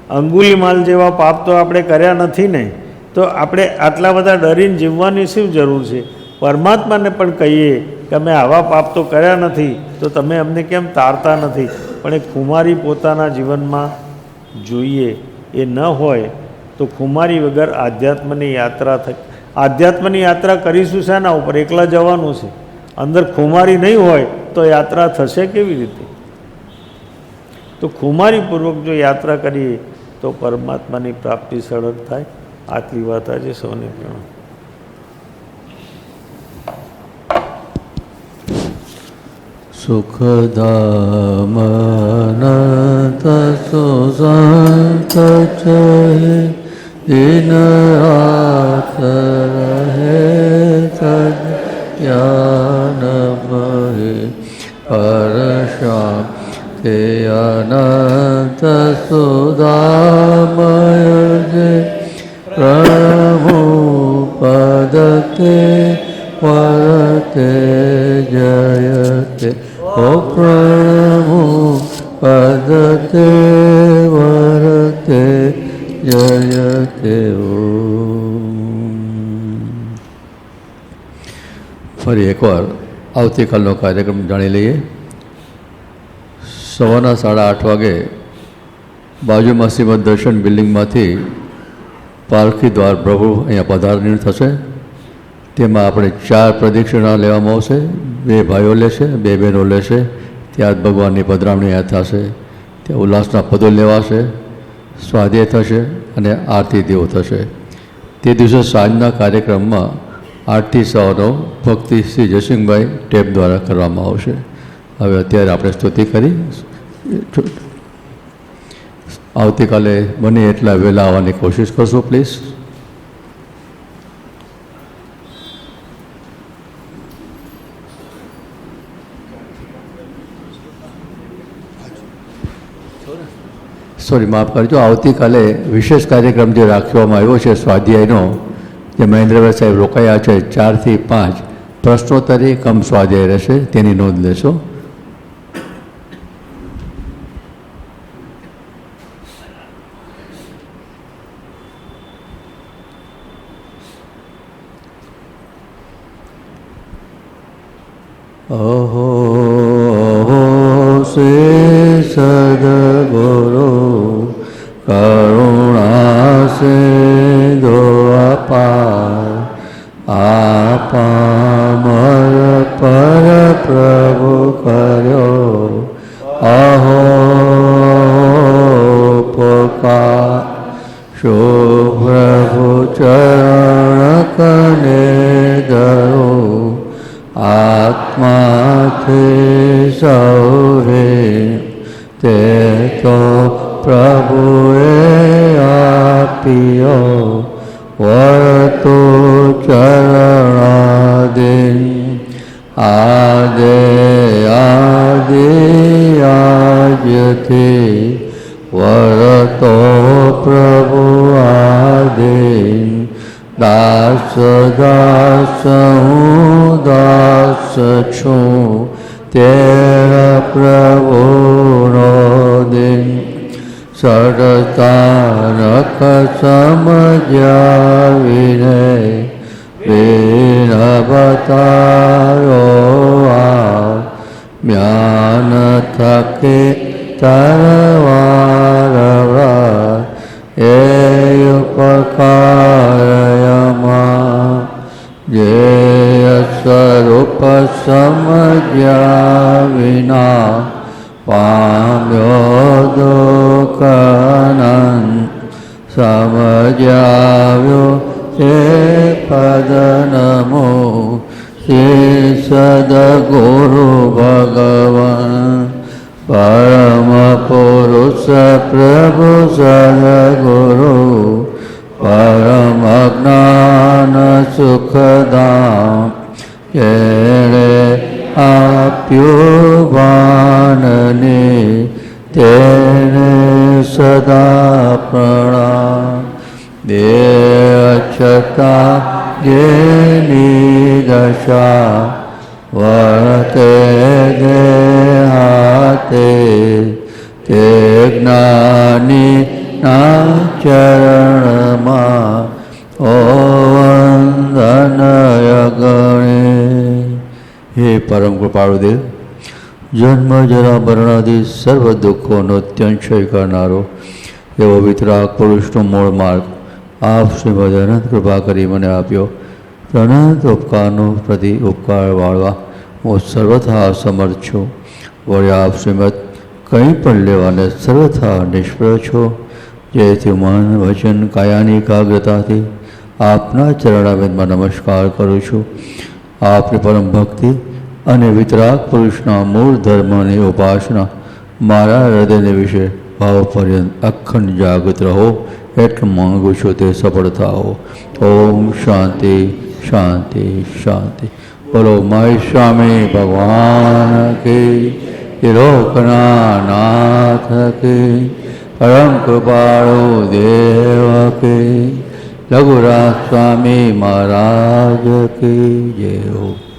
અંગુલીમાલ જેવા પાપ તો આપણે કર્યા નથી ને, તો આપણે આટલા બધા ડરીને જીવવાની શું જરૂર છે? પરમાત્માને પણ કહીએ કે અમે આવા પાપ તો કર્યા નથી, તો તમે અમને કેમ તારતા નથી? પણ એ ખુમારી પોતાના જીવનમાં જોઈએ. એ ન હોય તો ખુમારી વગર આધ્યાત્મની યાત્રા આધ્યાત્મની યાત્રા કરીશું શાના ઉપર? એકલા જવાનું છે. અંદર ખુમારી નહીં હોય તો યાત્રા થશે કેવી રીતે? તો ખુમારીપૂર્વક જો યાત્રા કરીએ તો પરમાત્માની પ્રાપ્તિ સરળ થાય. આટલી વાત આજે સૌને પ્રણામ. સુખધામનત સુસંત છે દિન રાત રહે સદ જ્ઞાન બહે પરશામ તે અનંત સુધામય જે પ્રભુ પદતે વરતે જયતે ઓ પ્રભુ પદતે વરતે જયતે. ફરી એકવાર આવતીકાલનો કાર્યક્રમ જાણી લઈએ. સવારના 8:30 વાગે બાજુમાં શ્રીમદ દર્શન બિલ્ડિંગમાંથી પાલખી દ્વાર પ્રભુ અહીંયા પધારણી થશે. તેમાં આપણે 4 પ્રદક્ષિણા લેવામાં આવશે. 2 ભાઈઓ લેશે, 2 બહેનો લેશે. ત્યાં ભગવાનની પધરામણી થશે. ત્યાં ઉલ્લાસના પદો લેવાશે, સ્વાધ્યાય થશે અને આરતી દેવો થશે. તે દિવસે સાંજના કાર્યક્રમમાં આરતી સવારનો ભક્તિ શ્રી જયસિંહભાઈ ટેપ દ્વારા કરવામાં આવશે. હવે અત્યારે આપણે સ્તુતિ કરી આવતીકાલે બને એટલા વહેલા આવવાની કોશિશ કરશો પ્લીઝ. સોરી, માફ કરજો. આવતીકાલે વિશેષ કાર્યક્રમ જે રાખવામાં આવ્યો છે સ્વાધ્યાયનો, જે મહેન્દ્રભાઈ સાહેબ રોકાયા છે, 4 થી 5 પ્રશ્નોત્તરી કમ સ્વાધ્યાય રહેશે, તેની નોંધ લેશો. અહો શ્રી સદગુરુ કરુણા સિંધુ અપાર આપામર પર પ્રભુ કર્યો અહો પોકાર શુભ્રભુ ચરણ કને ધરો આત્માથી સૌરે તે તો પ્રભુએ આપ્યો વર્તો ચરણાદિન આદે આદિ આજથી વર્તો પ્રભુ આદિન દાસ દાસ હું દાસ છું તેરા પ્રભુનો દિન સડતાનક સમજ્યા વિનય વિન બતાયો આ જ્ઞાન થકે તરવાર એ ઉપકારયમાં જે સ્વરૂપ સમજ્યા વિના પામ્યો દુઃખનંદ સમજાવ્યો તે પદ નમો શ્રી સદગુરુ ભગવાન પરમ પુરુષ પ્રભુ સદગુરુ પરમ જ્ઞાન સુખધામ જેણે આપ્યું ભગવાનને તેને સદા પ્રણામ. દેહ છતાં જેની દશા વર્તે દેહાતે તે જ્ઞાનીના ચરણમાં ઓ વંદનય ગણે. હે પરમ કૃપાળુ દેવ, જન્મ જરા મરણાદિ સર્વ દુઃખોનો અત્યંશય કરનારો એવો વિતરાગ પુરુષનો મૂળ માર્ગ આપ શ્રીમદ અનંત કૃપા કરી મને આપ્યો. અનંત ઉપકારનો પ્રતિ ઉપકાર વાળવા હું સર્વથા અસમર્થ છું. વળી આપ શ્રીમદ કંઈ પણ લેવાને સર્વથા નિષ્ફળ છો. જેથી મન વચન કાયાની એકાગ્રતાથી આપના ચરણાવિંદમાં નમસ્કાર કરું છું. આપની પરમ ભક્તિ અને વિતરાગ પુરુષના મૂળ ધર્મની ઉપાસના મારા હૃદયને વિશે ભાવ પર્યંત અખંડ જાગૃત રહો એટલું માંગુ છું. તે સફળ થાઓ. ઓમ શાંતિ શાંતિ શાંતિ. બોલો મહેશ સ્વામી ભગવાન કી, ત્રિલોકના નાથ કી, પરમ કૃપાળુ દેવ કી, રઘુરાજ સ્વામી મહારાજ કી જય.